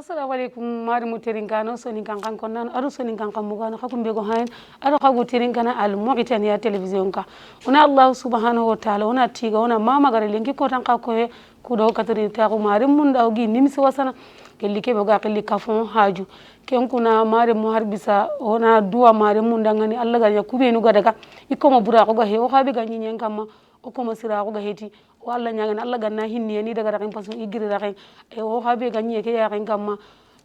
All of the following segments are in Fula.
Assalamu alaikum mari mutirin kano sonin kan konnan aro sonin kan mugano hakum be go hain aro hagu tirin kana al Mauritania television ka una Allah subhanahu wa ta'ala una tiga una mama gare lenki ko tan ka ko he ku do katari ta ko mari mun daw gi nimsi wasana kelli ke be ga kelli kafon haju ken kuna mari mu harbisa ona duwa mari mun dangani Allah ga ya kubenu ga daga ikoma bura ko ga he o habi ga nyen kamma o ko masira ko ga heti o Allah nyagan Allah ganna hinni ni daga rakin pasu igiri rakin e o habe ganye ke ya rakin kamma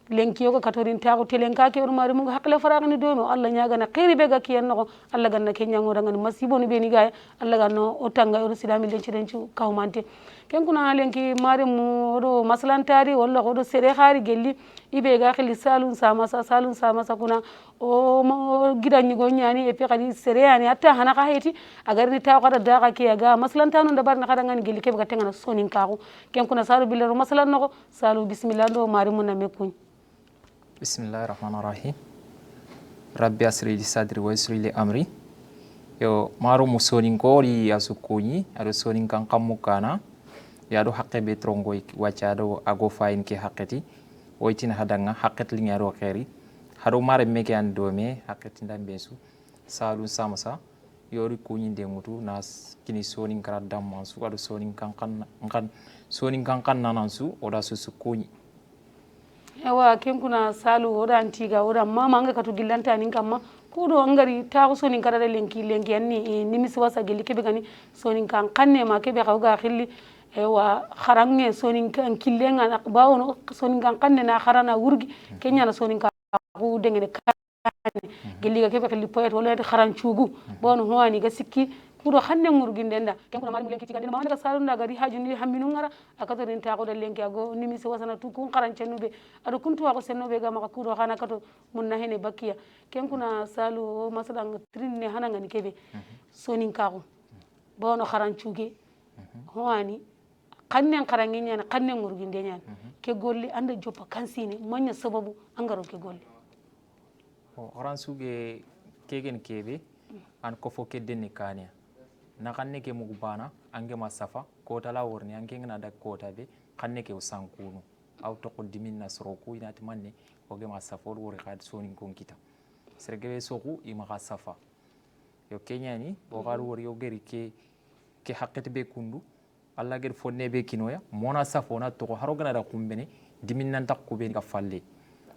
lenki yoga katorin taako telenka ke mari mu hakle faragni do mo Allah nyaga na khiri be ga kiyen no Allah ganna ke nyango dangani masibo ni be ni gaay Allah ganno o tanga o silami lenci dencu kawmante ken kuna lenki mari mu do maslantari walla ko do sere khari gelli ibe ga khili salun sama kuna o gidanyi go nyani e pe kadi sere yani hatta hana ka heti agar ni taako da daga ke ga maslantanu da barna kada ngani gelli ke be ga tengana sonin kaako ken kuna salu bilero maslan no salu bismillah do mari mu na mekuñ Bismillahirrahmanirrahim. Rabbi asri li sadri wa yasri li amri. Yo maru musonin kori asukuni ado sonin kan kamukana ya do haqqe be trongo wachado ago fayin ke haqqeti woitin hadanga haqqet li ngaro khairi hado mare meke andome haqqeti ndambesu salu samasa yori kunyi ndemutu nas kini sonin kara dammansu ado sonin kan nanansu oda susukuni ewa ken kuna salu oda antiga oda mama anga katu gillanta nin kamma kudo angari ta ko sonin kada lenki anni nimisi wasa gelli kebe gani sonin kan kanne ma kebe xawga xilli ewa kharange sonin kan killenga na bawono sonin kan kanne na kharana wurgi kenya na sonin ka ku dengene kanne gelli ga kebe xilli poet wala kharan cuugu bono hoani ga sikki kudo xanne ngurgindenda ken kuna mari lenki tigande ma daga salu ndaga ri hajuni hamminu ngara akatorin ta ko da lenki ago nimisi wasana tu kun qarancenube ado kuntu ko sennobe ga maka kudo xana kato mun na hene bakiya ken kuna salu masalan trinne hana ngani kebe sonin kaako bono kharan cuuge hoani kannen kharangi nyana kannen ngurginde nyana ke golli anda joppa kansine manya sababu angaro ke golli o kharan suge kegen kebe an ko fo kedden kania na kanne ke mugu bana ange masafa kota la worni ange ngana da kota be kanne ke usankunu aw to ko dimin na soroku ina timanne o ge masafa wor khad sonin konkita sergebe soku ima safa yo kenyani o garu wor yo geri ke haqqete be kundu alla ger fonne be kinoya mona safo na to haro gana da kumbene dimin nan takku be ga falle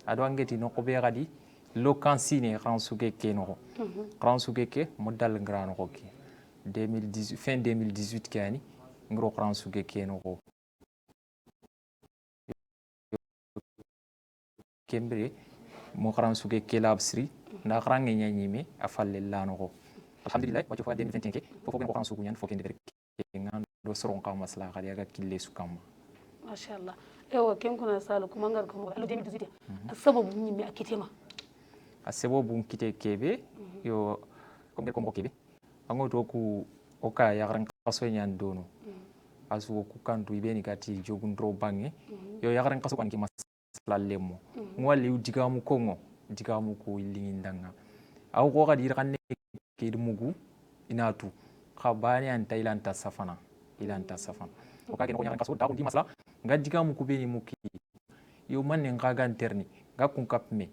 ado angeti no ko be gadi lo kansine ransuge ke no ransuge ke modal ngrano ko ke 2018 fin 2018 kani ngro ransuge ke no ko kembre mo ransuge ke labsri na range nyanyime afalle lano ko alhamdulillah wato fa 2021 ke fofo ko ransugu nyan fokende der ngan do soron kam masla khali aga kille su kam masha Allah ewa ken kuna salu kuma ngar ko lo 2018 sababu nyime akitema sababu kite kebe yo ko kebe ango to ku oka yaran kaso nyan dono asu ku kantu ibeni kati jogun dro bange yo yaran kaso kan ki masla lemo ngwali digamu kongo digamu ko ilingindanga aw ko kadi ranne ke mugu inatu khabani an tailanta safana ilanta safana o ka ko yaran kaso da ko di masla ngadi digamu ku beni muki yo manne ngaga interni ngakun kapme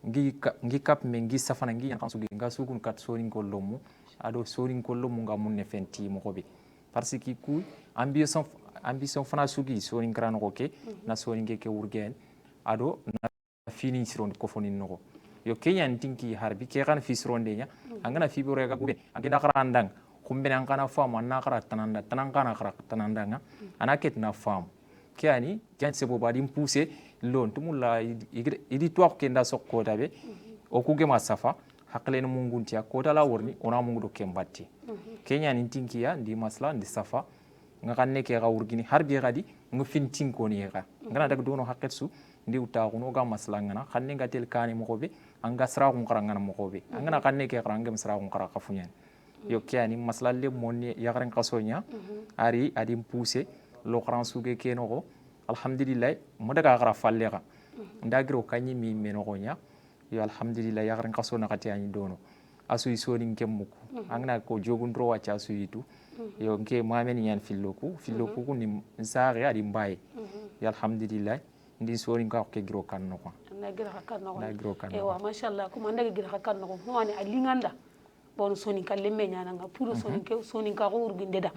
ngi kap me ngi safana ngi yan kansugi nga sugun kat sonin kollomu ado sonin kollomu nga munne fenti mo kobe parce que ku ambition fana sugi sonin grano koke na sonin ke wurgen ado na fini siron ko fonin no yo kenyan tinki harbi ke kan fi siron de nya angana fi bore ga gube agi da karandang kumbe nan kana fam anna kara tananda tanan kana kara tanandanga anaket na fam kiani jan sebo badim pousser lon tumulla idi tuak kenda sokko dabe o kuge masafa haklen mungunti akota la worni ona mungudo kembatti kenya ni tinkiya ndi masla ndi safa ngakanne ke ga wurgini harbi gadi ngufin tinkoni ga ngana dag dono haketsu ndi utaxuno ga maslangana xanne nga tel kane moxoɓe anga siraxun xarangana moxoɓe angana xanne ke xara angem siraxun xara xa fuñani yo ke ani maslalle monni yaxaren xasoña ari adim pousser lo xaran suge ke noxo alhamdulillah modaga xara falle xa ndagiro kañi mi menoxoña yo alhamdulillah yaxaren xaso naxati ani dono asuyi sonin ke muku angana ko jogundro wacca asuyitu yo nke mamen ñan filloku ku ni saare adi mbaye yo alhamdulillah ndi sonin ka ke giro kan no ko na gira ka no na giro kan ewa mashallah kuma ndaga gira ka no ko wani alinganda bon sonin kalle me ñana nga puro sonin ka ko urginde da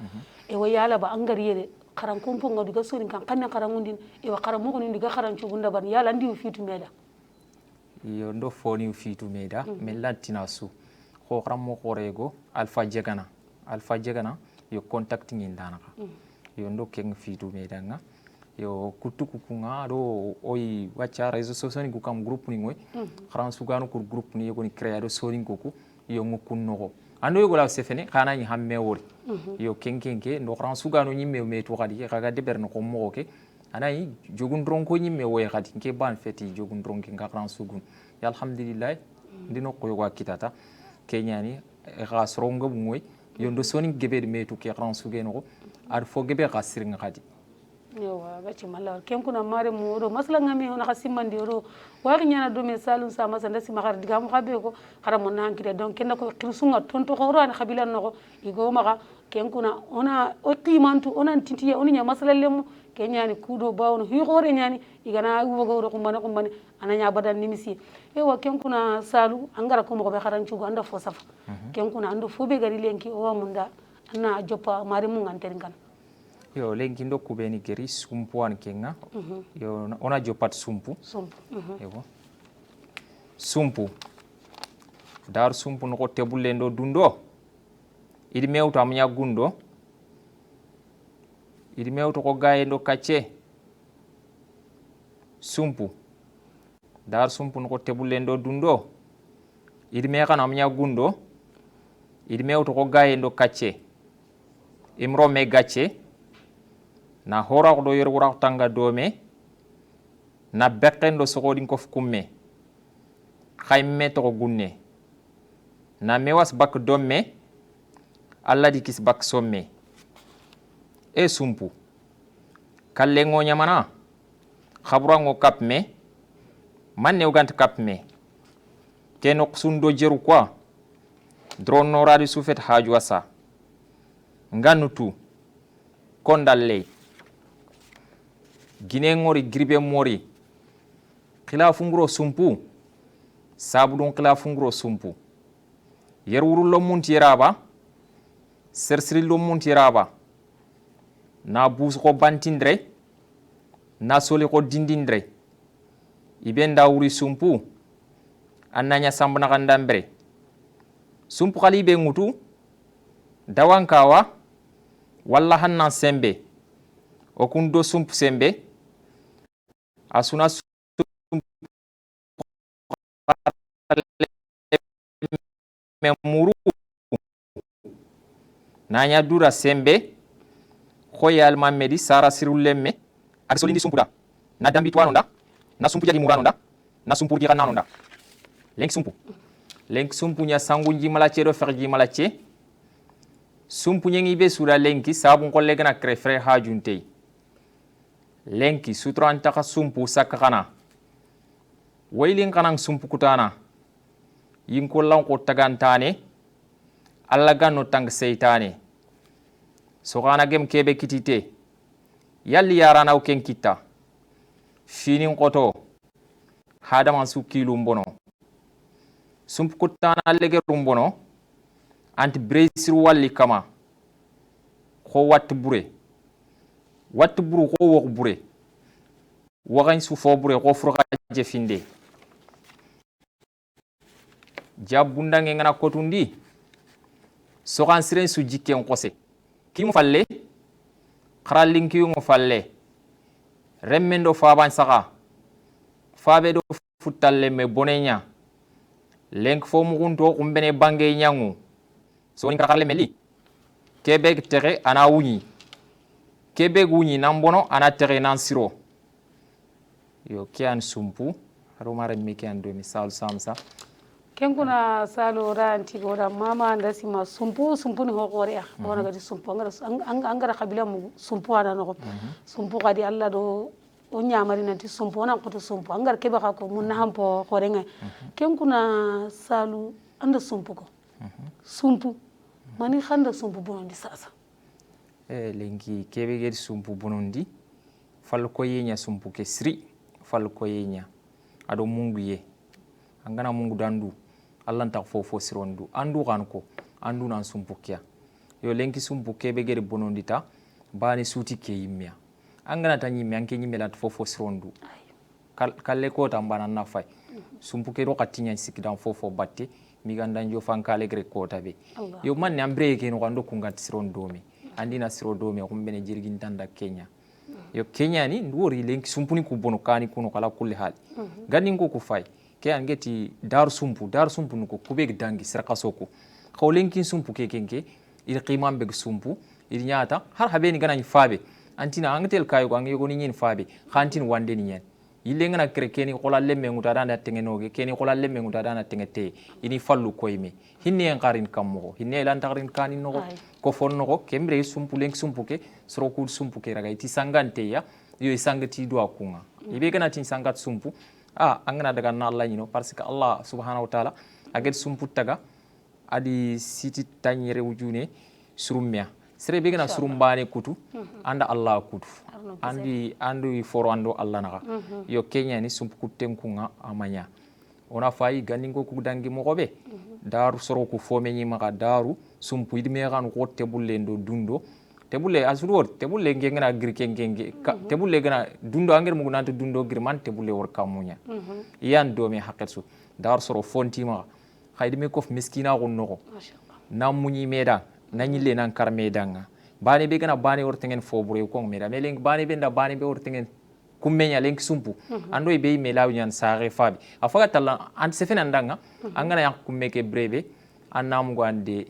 ewa yala ba angari yede karan kompo ngadu ga sonin kan kanna karan ngundin ewa karan mo ko ndi ga karan cugunda ban yala ndi fitu meda yo ndo foni fitu meda men lantina su ko xaram mo xorego alpha jegana yo contacting indanaka yo ndo keng fitu medanga yo kutukukunga do oyi wacha réseaux sociaux ni kam groupe ni ngoy xaran sugano ko groupe ni yego ni créer do soni ngoku yo ngukun nogo ando yego la sefene xana ni hamme wori yo kenkenke ndo xaran sugano ni me to xadi xaga de berno ko mo ke anayi jogun dronko ni me woy xadi ke ban feti jogun dronki nga xaran sugun ya alhamdulillah ndino ko yoga kitata kenyani xa soronga bungoy yondo soni gebe me to ke xaran sugeno ar fo gebe xa siringa xadi yawa gaci mallar ken kuna mare mu do masla ngami ona khasimandi do wari nyana do me salun sa masanda si makar diga mu khabe ko haram na hankide donc ken ko kirsunga tonto khoro an khabila no igo maka ken kuna ona o qimantu ona tintiye oni nya masla lemu ken nyani kudo bawno hi khore nyani igana wogo ro kumbana ananya badan nimisi ewa ken kuna salu angara ko mo be kharan cugo anda fo safa ken kuna ando fo be gari lenki o munda anna jopa mare mu nganten kan yo lenki ndo kubeni geri sumpu an kenga yo ona jopat sumpu yo sumpu dar sumpu no ko tebulle ndo dundo idi mewto amnya gundo idi mewto ko gaye ndo kacce sumpu dar sumpu no ko tebulle ndo dundo idi mekana amnya gundo idi mewto ko gaye ndo kacce imro me gacce na hora ko do yer wura tanga dome na bekken do sogodin ko fukumme khayme to gunne na mewas bak domme alla di kis bak somme e sumpu kalle ngo nyamana khabra ngo kapme manne ugant kapme keno sundo jeru kwa drone no radi sufet haju wasa nganutu kondalle gine ngori gribe mori khilafungro sumpu sabudon khilafungro sumpu yerwuru lo munti yeraba sersri lo munti yeraba na bus ko bantindre na soli ko dindindre ibenda wuri sumpu annanya sambana kandambre sumpu khalibe ngutu dawankawa walla hannan sembe o kundo sumpu sembe asuna memuru nanya dura sembe khoyal mamedi sara sirulemme ak solindi sumpuda na dambi twanonda na sumpu jadi muranonda na sumpu di kananonda lenk sumpu nya sangunji malache do ferji malache sumpu nyengi be sura lenki sabun kolle gana krefre hajuntei lenki sutran taka sumpu sakakana wailin kanang sumpu kutana yinko lan ko tagantane alla ganno tang seytane so kana gem kebe kitite yalli yarana o ken kitta finin qoto hadaman su kilum bono sumpu kutana lege rumbono anti bresir walli kama ko wat bure ko wok bure wagan su fo bure ko furqa je finde jabunda ngena kotundi so kan siren su jikke on kose kimu falle kharalin kiyu mo falle remmendo faban saka fabe do futalle me bonenya lenk fo mu gunto umbene bange nyangu so ni kharale meli kebe tere ana wuni kebe guni nambono ana tere nan siro yo kian sumpu haro mara mi kian do misal samsa ken kuna salo ranti goda mama ndasi ma sumpu ni hokore ya bona gadi sumpu angara kabila mu sumpu ana no sumpu gadi alla do o nyamari nanti sumpu na ko to sumpu angara keba ka ko mun na hampo hore ngai ken kuna salu anda sumpu ko sumpu mani khanda sumpu bonondi sasa lengi kebe gedi sumpu bonondi fal ko yenya sumpu ke sri fal ko yenya ado mungu ye angana mungu dandu Allah ntak fofo sirondu andu kanko andu nan sumpukia yo lenki sumpuke be gere bonondita bani suti ke yimya angana tanyi mi anke nyimela fofo sirondu kalle ko tambana na fay sumpuke ro katinya sikidan fofo batte mi ganda njo fankale gere ko tabe yo man ambre ke no kando kungati sirondo mi andina sirondo mi ko mbene jirgin tanda Kenya yo Kenya ni ndori lenki sumpuni ku bono kani kuno kala kulli hal gani ngo ku fay ke angeti dar sumpu nuko kubeg dangi sirqa soko khawlenkin sumpu ke kenke il qimam beg sumpu il nyata har habeni gana fabe antina angetel kayo angi yogoni nyin fabe khantin wande ni nyen yille ngana kre keni qolalle me nguta dana tengenoge keni qolalle me nguta dana tengete ini fallu koyme hinne en qarin kammo hinne lan taqrin kanin no ko fonno ko kembre sumpu lenk sumpu ke sroku sumpu ke raga iti sangante ya yo sangati do akunga ibe gana tin sangat sumpu angana daga na Allah ñino parce que Allah subhanahu wa ta'ala aget sumputaga adi siti tanyere wujune surumya sere be gana surumbane kutu anda Allah kutu andi foro ando Allah naga yo Kenya ni sumpukuten kunga amanya ona fayi ganingo ku dangi mo gobe daru soro ku fome ñi maka daru sumpu idme gan ko tebulle ndo dundo tebulle asur tebulle ngena gir kengenge tebulle gena dundo anger mugu nanto dundo gir man tebulle wor kamunya yan do me hakatsu dar soro fontima khaydi me kof miskina gonno ko namunyi meda nanyille nan kar medanga bani be gena bani wor tengen fobure ko meda me leng bani be nda bani be wor tengen kummenya leng sumpu ando be me law nyan saare fabi afaga talla an sefena ndanga angana yak kummeke brebe annam go ande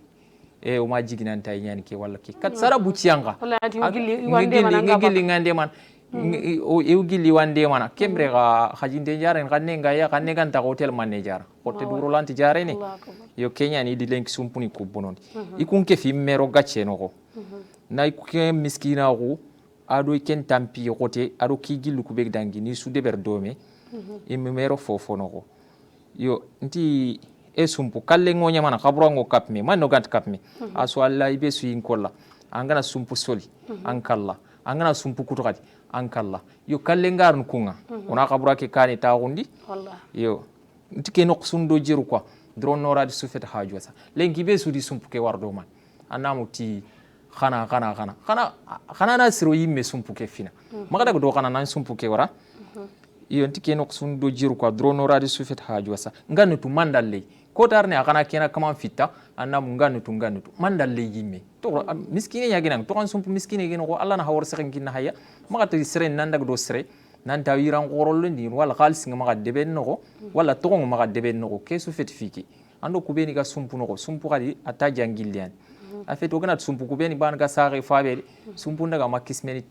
o ma jiginan tay nyani ke walla ke kat sara bucianga ngili ngande man o gilli wande man kembre ga khajinde jaren kanne ngaya kanne kan ta hotel manager hotel duro lanti jare ni yo Kenya ni di lenk sumpuni ko bonon ikun ke fi mero gacce no ko nay ke miskina ko ado ken tampi kote ado ki gillu ku beg dangi ni su deber dome mero fofo no ko yo nti sumpu kalle ngonya mana kabura ngo kapmi man no gant kapmi aso Allah ibe su inkolla angana sumpu soli ankalla angana sumpu kutukati ankalla yo kalle ngarun kunga ona kabura ke kani ta gundi yo ntike nok sundo jiru kwa dron nora di sufet haju sa lengi be su di sumpu ke wardo man anamu ti khana na siro yimme sumpu ke fina magada do khana nan sumpu ke wara yo ntike nok sundo jiru kwa dron nora di sufet haju sa nganu tu mandalle ko tarne akana kena kaman fitta anna munganu tunganutu mandalle yimme to miskine yagina to kan sumpu miskine gino ko Allah na hawar sakin kinna haya maka to sere nan dag do sere nan tawiran qorol ndi wala khalis nga maka deben no wala to ngo maka deben no ke su fet fiki ando kubeni ga sumpu no sumpu kadi ata jangilian afet ogana sumpu kubeni ban ga sare fabe sumpu ndaga makismeni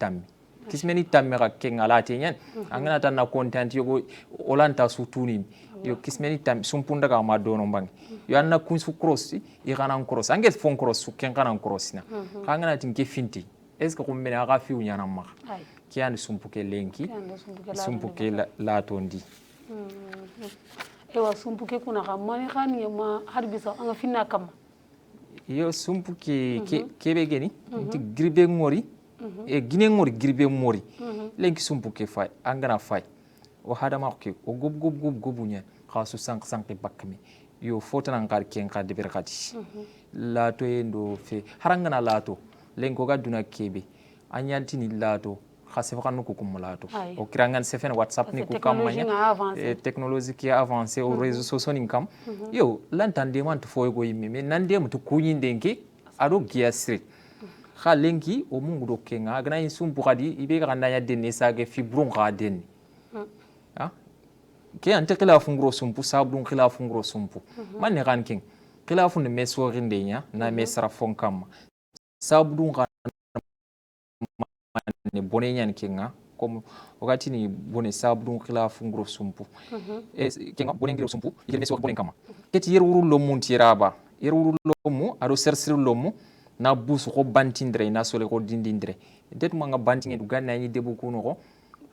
tammi ga kenga nyen angana tan na content yogo olanta sutuni yo kismeni tam sumpunda ga ma dono mbang yo anna kun su cross i kana cross anget fon cross su ken kana cross na kangana tin ke finti est ce que ko mena ga fi unyana ma ki and sumpuke lenki sumpuke la tondi ewa sumpuke kuna ga mani khani ma harbisa anga finna kam yo sumpuke kebe geni ti gribe ngori gine ngori gribe mori lenki sumpuke fay angana fay o hadama ko o gob nya khasu sank bakmi yo fotana ngar ken ka deber khati lato endo fe harangana lato lenko ga duna kebe anyantini lato khase fakanu ko kumulato o kirangan sefen whatsapp ni ku kamanya technologie qui a avancé au réseaux sociaux ni kam yo lantande man to foy go yimmi men nande mu to kunyindenke ado giasri khalenki o mungu do kenga gana sumpu khadi ibe ga ndanya denne sage fibron ga denni ke ante khilafun gro sumpu sabdun khilafun gro sumpu man ne kan king khilafun ne meso rindenya na mesra fon kam sabdun ga ne bonenya kinga comme wakati ni bone sabdun khilafu ngro sumpu kenga bone ngro sumpu yel meso bone kama keti yeruru lomu tiraba yeruru lomu ado sersir lomu na busu ko bantindre na sole ko dindindre det manga bantinge du ganna ni debu kuno ko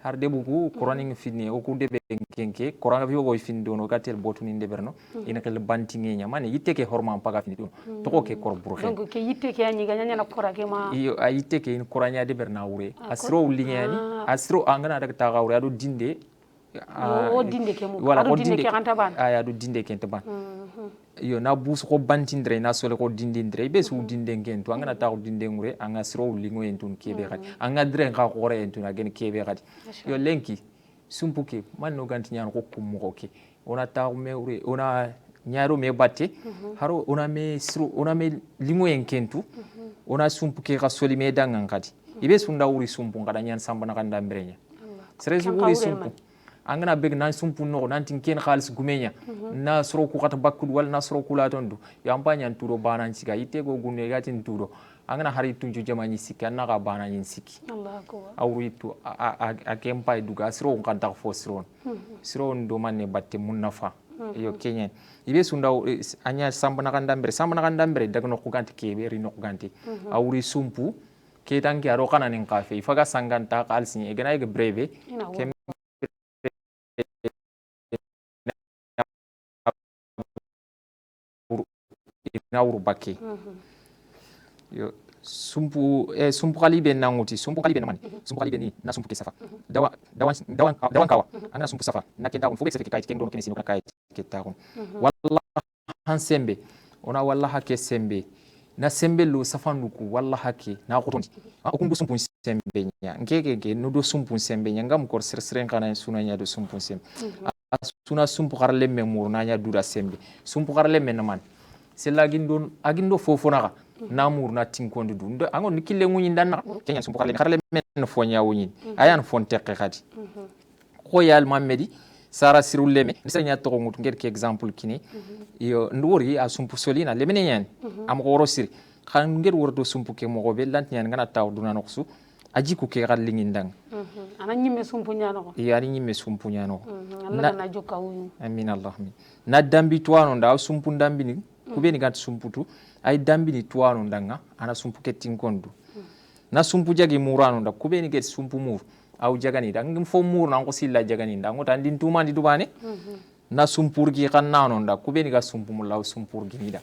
har debu ku qur'aning finne o ku debe kenke qur'an bi go findo no gatel botuni ndeberno ina kel bantinge nya mane yitte ke horma paga fini do to ko ke kor buru donc ke yitte ke anyi ganya na qur'an ke ma iyo a yitte ke in qur'an ya deberna wure asro linyani asro angana daga ta gawre ado dinde o dinde ke mu wala ado dinde ke kanta ban aya do dinde ke taban yo na busu ko bantindre na sole ko dindindre be su dinde ngento angana ta ko dinde ngure anga sro lingo entun kebe gadi anga dre nga gore entun agen kebe gadi yo lenki sumpuke man no ganti nyaan ko kum ko ke ona ta me ure ona nyaaro me batte haro ona me sro ona me lingo enkentu ona sumpuke ka soli me dangan kadi ibe sunda uri sumpu ngada nyaan samba na kanda mbrenya seresu uri sumpu angana beg nan sumpu no nan tin ken khalis gumenya na soro ku kata bakul wal na soro kula tondu yampanya turo banan siga ite go gunne gatin turo angana hari tunju jamani sikka na ga banan yin sikki Allah akbar awru itu a kempa duga soro kan ta fo soro ndo manne batte mun nafa yo kenyen ibe sunda anya samba na kandambre daga no ku ganti kebe ri no ku ganti awri sumpu ke tanki aro kana nin kafe ifaga sanganta kalsin e gana e breve nawru bakke yo sumpu kali ben nanguti sumpu kali ben mani sumpu kali ben ni na sumpu ke safa dawan kawa ana sumpu safa na ke dawon fobe se ke kayit ken don ken sino kayit ke tawon wallahi han sembe ona wallahi ke sembe na sembe lo safanduku wallahi ke na qotondi akun do sumpu sembe nya ngege no do sumpu sembe nya ngam kor seren kana suna nya do sumpu sembe suna sumpu karle memur na nya dura sembe sumpu karle men man sella agindo fofo naka namur na tinkondi du ndo angon nikille nguni ndanna kenya sumpu karle men fo nya woni ayan fon tekke khadi ko yal mamedi sara sirul leme ni sanya to ngut ngir ke example kini yo ndori a sumpu solina lemene nyan am ko rosiri khan ngir wordo sumpu ke mo gobe lant nyan ngana taw duna noksu aji ku ke galli ngindang ana nyimme sumpu nyano ko yani nyimme sumpu nyano Allah na joka wuyu amin allah min na dambi tuano nda sumpu dambi ni kubeni gat sumputu ay dambi ni tuano ndanga ana sumpu ketin kondu na sumpu jagi murano nda kubeni get sumpu mur aw jagani da ngim fo mur na ko silla jagani nda ngota ndin tumandi dubane na sumpurgi kan nano nda kubeni ga sumpu mulaw sumpurgi nida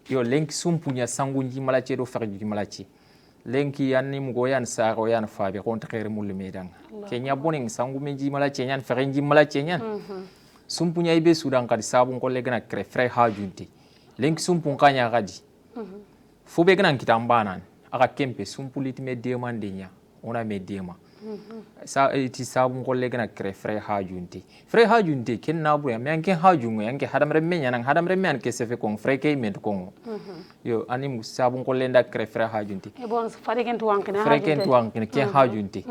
yo lenki sumpu nya sangunji malache do farji malache lenki yanni mugo yan saro yan fabe kon takere mulle medan kenya boning sangu menji malache nyan farenji malache nyan sumpu nya ibe sudan kadi sabun ko legana kre fre hajunti lenki sumpu kanya kadi fube gana kitambanan aka kempe sumpu litime demande nya ona me dema sa ti sabun ko legana kre fre hajunti ken nabu ya men hajungo yanke hadamre men yan hadamre men ke sefe kon fre ke men ko yo anim sabun ko lenda kre fre hajunti e bon fare ken tuwankina fre ken tuwankina ke hajunti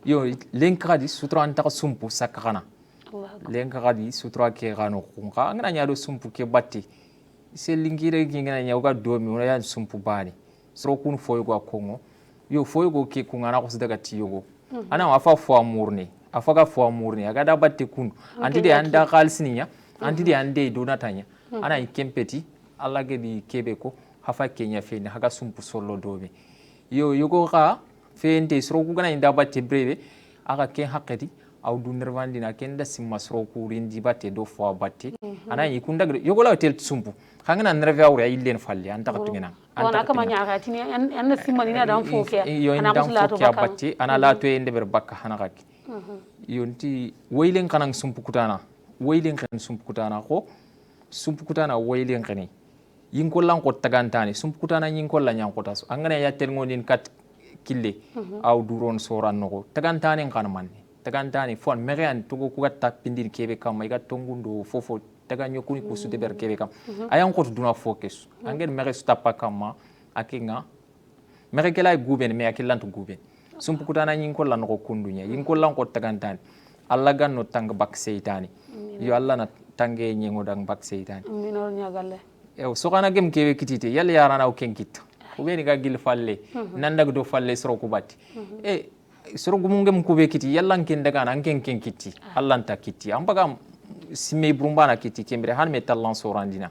yo lenka kadi sutra anta sumpu sakana lenka kadi sutra ke gano kunga ngana nyado sumpu ke batti se lingire ngina nyawga domi wona yan sumpu bani sro kun foyo go kongo yo foyo go ke kunga na ko daga tiyogo ana wafa fo amurni afaga fo amurni aga da batte kun andi de anda kalsininya andi de ande donatanya ana ikempeti alla ge di kebe ko hafa kenya feni haga sumpu solo dobe yo yogo ka fente sro ku gana inda batte breve aga ken hakati aw du nervandi na ken da simma sro ku rindi batte do fo batte ana ikunda yogo la tel sumpu khangana nerve awre illen falle anta ka tungena ona kama nyaaka tini an simani na dan foke ana musulato bakati ana lato ende ber bakka hana gaki yonti waylen kanang sumpu kutana ko sumpu kutana waylen kani yinko lan ko tagantani sumpu kutana yinko la nyang ko taso angane ya tel ngonin kat kille aw duron soran no tagantani kan manne tagantani fon merean to ko gatta pindin kebe kam ay gatto ngundo fofo taga nyokuni kusude ber kebe kam ayan ko duna focus angen mere stapa kama akinga mere kala guben me akilantu guben sumpu kutana yinko lan ko kundunya yinko lan ko tagantani alla ganno tang bak seytani yo alla na tange nyengo dang bak seytani minor nyagalle e so kana gem kebe kitite yalla yarana o kenkit ko beni ga gil falle nandag do falle soro ko batti e soro gumunge mkube kiti yalla nken daga nan ken kiti Allah nta kiti ambaga simme burumbana kiti kembre han me tallan sorandina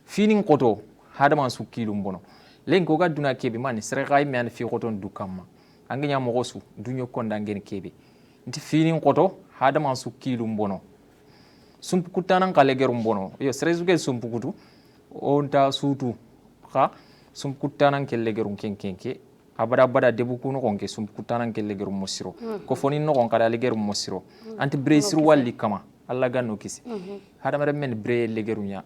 finin qoto hadama sukilum bono len ko gaduna kebe man sere gay me an fi qoton dukamma angenya mo gosu dunyo konda ngen kebe nti finin qoto hadama sukilum bono sumpu kutanan kale gerum bono yo sere zuge sumpu kutu onta sutu ha sumpu kutanan kelle gerum kenkenke abada bada debu kuno konke sumpu kutanan kelle gerum mosiro ko fonin no kon kada le gerum mosiro anti bresiru walli kama Allah ganno kisi hadama remmen bre legeru nya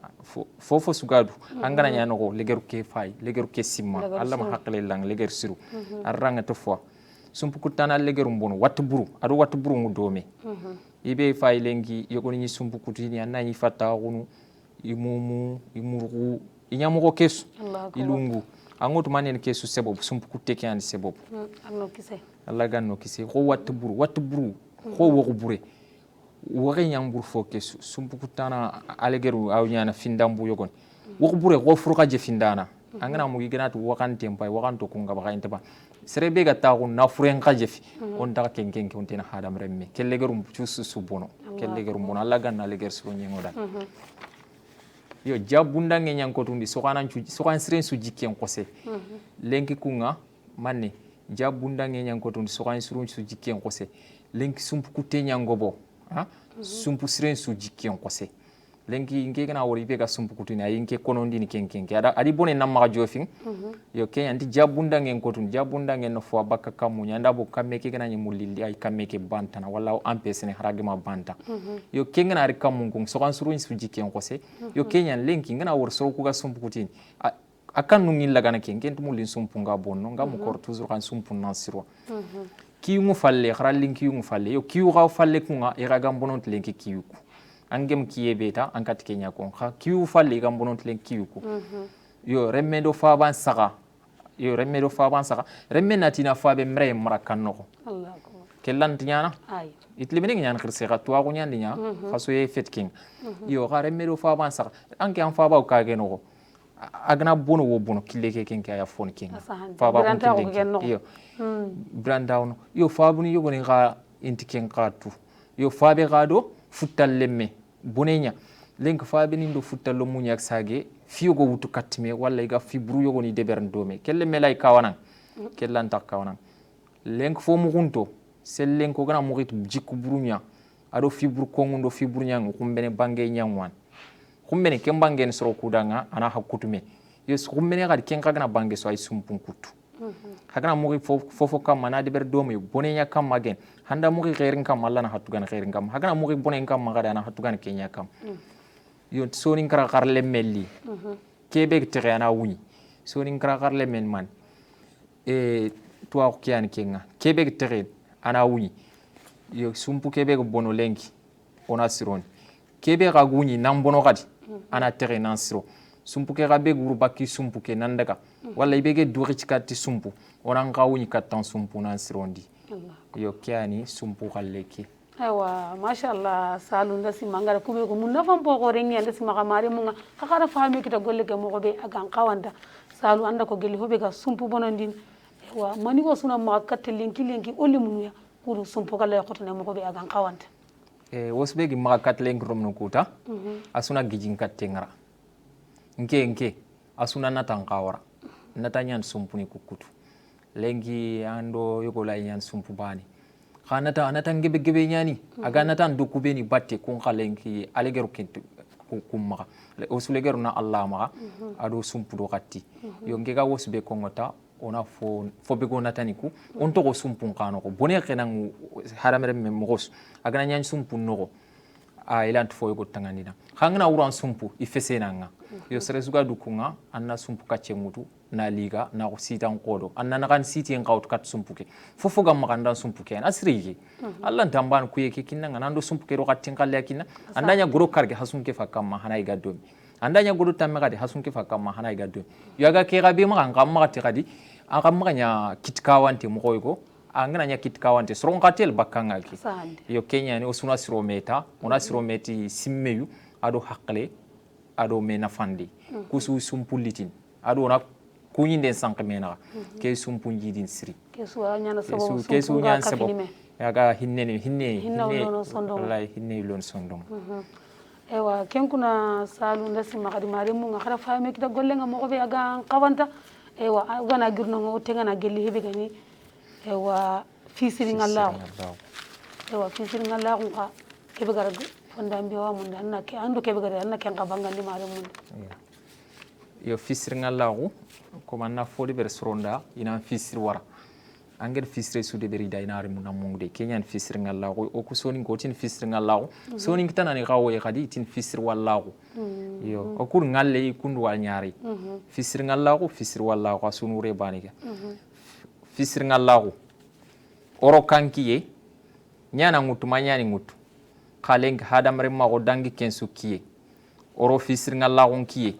fofo sugadu angana nya no legeru ke fay legeru ke simma Allah ma hakle lang legeru siru arranga to fo sumpu kutana legeru bono wattu buru adu wattu buru ngudome ibe fay lengi yogoni ni sumpu kutini anani fata gunu imumu imurgu inyamu ko kesu ilungu angoto manen kesu sebo sumpu kuteke an sebo anno kise Allah ganno kisi ko wattu buru ko wo bure wore nyambur focus sumpu kutana alegeru awnyana findambu yogon wo bure go furuka je findana angana mu giganatu wakante mpai wakanto kunga bakainte ba serebe ga tagu na furen ka jefi on daga kenken ke ontina hadam remme kellegerum chusu subono kellegerum bono Allah ganna leger su nyengoda yo jabunda ngenyan ko tundi sokan siren su jikken kose lenki kunga manne jabunda ngenyan ko tundi sokan siren su jikken kose lenki sumpu kutenya ngobo sumpu siren su jikken kose lenki nke kana wori be ga sumpu kutuni ay nke konondi ni kenkenke adi bone namma jofin yo ke anti jabunda ngen kotun jabunda ngen no fo bakka kamu nyanda bo kamme ke kana nyimulli ay kamme ke bantana walla ampesene haragima banta yo ke ngana ari kamu ngong so kan suru su jikken kose yo ke nyan lenki ngana wor so ku ga sumpu kutini akan nungin lagana kenken tumulin sumpu nga bonno ngamu kor toujours kan sumpu nasiro kiyungu falle kharallin kiyungu falle yo kiyu ga falle kunga ira gambonont lenki kiyuku angem kiye beta ankat kenya kon kha kiyu falle gambonont lenki kiyuku yo remmedo faban saka yo remmedo faban saka remmen natina fabe mre marakanno Allah ko kellant nyana ay itlimini nyana khirse ga tuwa ko nyandi nya khaso ye fetking yo ga remmedo faban saka anke an faba ka geno agna bono wo bono kille ke kenke aya fon kenga faba ko kille yo brandawno yo fabuni yogoni ga intiken qatu yo fabe gado futtal lemme bonenya lenk fabe nindo futtal lo munyak sage fiyogo wutu katme walla ga fibru yogoni debern dome kelle melay kawanan kellanta kawanan lenk fo mu gunto sel lenko gana mu gitu jikku burunya ado fibru kongundo fibru nyang kumbene bange nyangwan kumbene kembangen soro kudanga ana hakutume yo kumbene ga kenka gana bange so ay sumpun kutu hagana mugi fofo kam manade ber domi bonenya kam magen handa mugi khairin kam Allah na hatugan khairin kam hagana mugi bonen kam magada na hatugan kenya kam yo sonin kara karle melli kebe tere na wuni sonin kara karle men man tuwa ko kian kenga kebe tere ana wuni yo sumpu kebe bono lenki ona siron kebe ga wuni nan bono gadi ana tere nan siro sumpu ke ga be guru bakki sumpu ke nan daga walla ibege duri cikati sumpu onan kawuni kattan sumpu nan sirondi yo kiani sumpu kalleki aywa masha Allah salu ndasi mangara kube ko mun nafam po ko rengi ndasi makamari munga kakara fami kita golle ke mo be agan kawanda salu anda ko gelle hobe ga sumpu bonondin aywa mani ko suna ma katte lenki oli munuya kuru sumpu kala ko tane mo be agan kawanda wosbegi ma katte lenki romno kuta asuna gijin katte ngara nke asuna natan kawara natanyan sumpuni kukutu lengi ando yogola yan sumpu bani khanata anatan gebe nyani aga natan dukubeni batte kun khalenki alegeru kintu kumma osulegeru na Allah ma ado sumpu do katti yongega wosbe kongota ona fo be gona taniku on to go sumpu kano ko bone kenan haramere memogos aga nyan sumpu no ilant fo yogo tangandina khangna uran sumpu ifesenanga yo sere suga dukunga anna sumpu kachemutu na liga na ko sitan kodo anna na kan siti en kaut kat sumpu ke fofo gam makanda sumpu ke asrigi Allah tamban ku yeke kinanga nando sumpu ke ro katin kalle kinna andanya goro karge hasun ke fakam ma hanay gaddo andanya goro tamme gadi hasun ke fakam ma hanay gaddo yaga ke gabe ma kan ma ti gadi an ma nya kitkawante mo koygo angana nya kitkawante sron katel bakanga ki yo kenya ni osuna siro meta ona siro meti simmeyu ado hakle ado mena fandi kusu sumpulitin ado na kuñinde sanqimena ke sumpunji din siri kesu nyana sabo kesu nga nyan sabo kafinime yaga hinne hinna ulono sondom wallahi hinne ulon sondom ewa ken kuna salu ndasi makadi mari mu nga khara fami kita golle nga mo be aga qawanta ewa gana girno ngo tenga na gelli hebe gani ewa fisiri ngallahu ewa fisiri ngallahu ka kebe gara fonda mbiwa mun danna ke andu kebe gara anna ken qabanga ndi mari mun yo fisiri ngallahu ko manna fodi ber soronda ina fisiri wara angel fisire sude beri dainari mun namungde kenyan fisir ngallahu o ku soni gotin fisir ngallahu soni kitana ni gawo e kadi tin fisir wallahu yo o kur ngalle kundu wal nyaari fisir ngallahu fisir wallahu asunu re baniga fisir ngallahu oro kankiye nyana ngutu manyani ngutu khaleng hadam remma go dangi kensu kiye oro fisir ngallahu kiye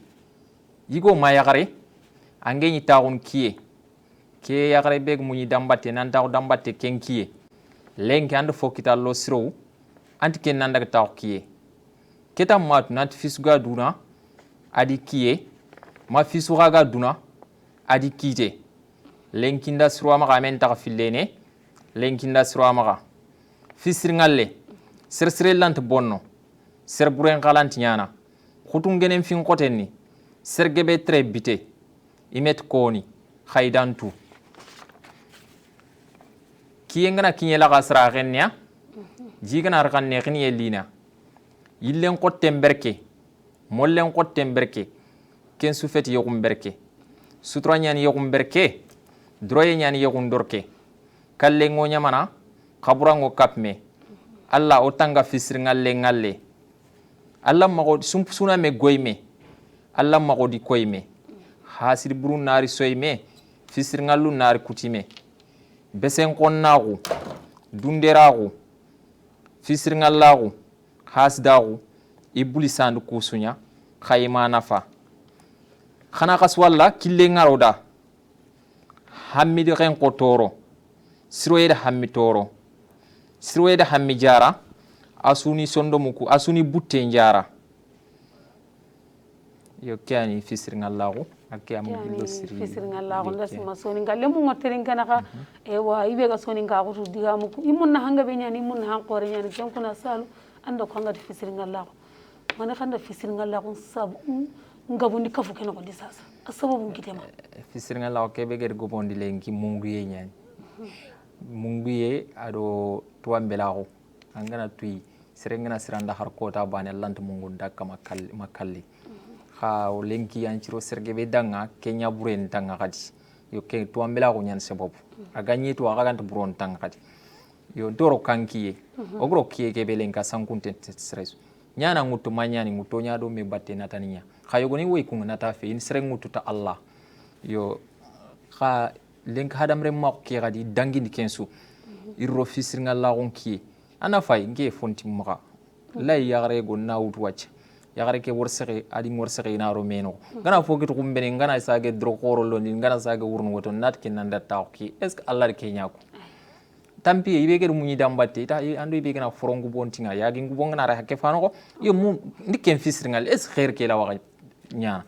yigo mayagare angeni taun kiye ke yagare beg muñi dambate nan taw dambate kenkiye lenki and fokita lo siro anti ken nan daga taw kiye ketam matu nat fisuga duna adi kiye ma fisuga ga duna adi kite lenki nda siro ma men ta fillene lenki nda siro ma fisir ngalle sir lant bonno ser buren galanti nyana khutungenen fin kotenni ser gebe tre bite imet koni khaydantu kiyengana kinyela gasra genya jigana arkan ne khini yelina yillen qotten berke mollen qotten berke ken sufeti yogum berke sutra nyani yogum berke droye nyani yogum dorke kalle ngonya mana kaburango kapme alla otanga fisir ngalle alla mago suna me goyme alla mago di koyme hasir burun nari soyme fisir ngallu nari kutime besen konnagu dunderagu fisir ngallagu hasdagu ibuli sandu kusunya khayma nafa khana kaswalla kille ngaroda hammidi ren ko toro siroyeda hammi toro siroyeda hammi jara asuni sondomuku asuni butte njara yo kani fisir ngallagu akke am dillo siri fisir ngallagu ndasi masoni ngalle mu ngoteri ngana ewa ibe ga soni ngagu to digamu imunna hanga be nyani imunna han qore nyani ken kuna salu ando ko ngati fisir ngallagu mana khanda fisir ngallagu sabu ngabundi kafu ken ko disasa asababu ngitema fisir ngallagu kebe ger go bondi lenki munguye nyani munguye ado tuambelago angana tui serengana siranda har kota bane lant mungu dakka makalli ha lenki anciro sergebe danga kenya buren danga kadi yo ke tuambela ko nyan sebab aganye to aga gant buron danga kadi yo doro kankiye ogro kiye ke belenka sankunte stress nyana ngutu manyani nguto nyado me batte nataninya khayo goni way kunga nata fe in sere ngutu ta allah yo kha lenk hadam re mak ke kadi dangini kensu irro fisir ngalla gonki ana fay nge fonti maka lay yagare go nawut wacc yagare ke worsere adi worsere na romeno gana foki to kumbene gana sage dro koro londi gana sage wurno woto nat ke nanda tawki est ce allah ke nyako tampi ibe ke munyi dambate ta ando ibe gana forongu bontinga yagi ngubonga na ra hakke fano ko yo mu ndiken fisringal est khair ke la waga nya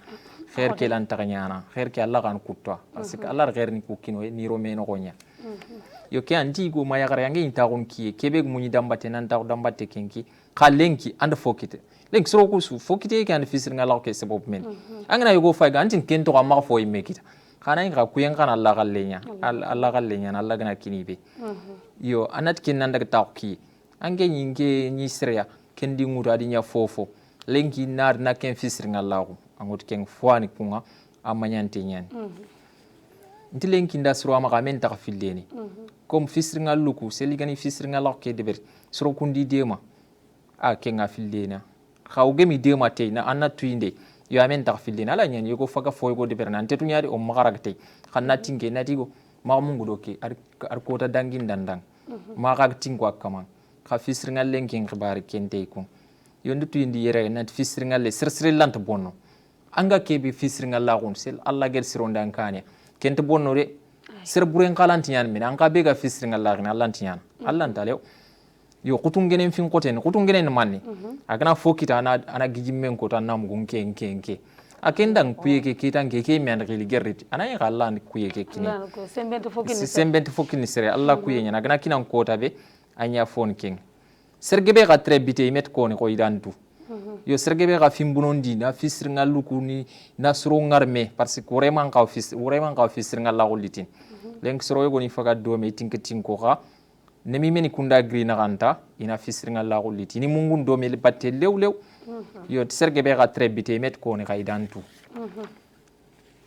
khair ke lan ta nyana khair ke allah kan kutwa parce que allah khair ni kukino ni romeno ko nya yo ke anti go ma yagare yangi ta gon ki kebe munyi dambate nan ta dambate kenki khalenki and fokite lenk soro ku su fokite ke and fisringal ke sebop men angana yugo fayga antin kento ka ma fo imekita kana inga kuyen kana allah gallenya allah gallenya allah gana kinibe yo anat kin nan daga tawki ange nyinge ni sreya ken di nguta di nya fofo lenki nar na ken fisir ngallahu angot ken fwani kunga amanyante nyani nti lenki nda sro ama kamen ta filleni comme fisir ngalluku seligani fisir ngallahu ke deber sro kundi dema a ken afillena khawgemi dema te na anatu inde yo amen ta fillena ala nyani yugo faga foygo deber nan tetu nyaade o magaragte khanna tinge natigo ma mungu doke ar kota dangin dandang ma ga tingwa kama ka fisringal lenkin khibar kente ko yondu tu indi yere nat fisringal le sirsri lant bonno anga kebi fisringal la gon sel alla gel sironda kanya kente bonno de sir buren kalanti nyan min anga be ga fisringal la gina allanti nyan allan talew yo kutungenen fin koten kutungenen manni agana fokita ana gijimmen ko tan nam gon kenke akendang kuye ke kitan ke men gili gerrit anay Allah ni kuye ke kini sembente fokini sere Allah kuye nyana gana kinan kota be anya fon king sergebe ga trebite met ko ni ko idantu yo sergebe ga fimbunondi na fisir ngalu kuni na suru ngarme parce que vraiment ka fisir ngalla golitin lenk soro yo goni faga do me tinketin ko ga nemi meni kunda gri na ganta ina fisir ngalla goliti ni mungun do me batte lew yo sergebe ga trebite met ko ni ka idantu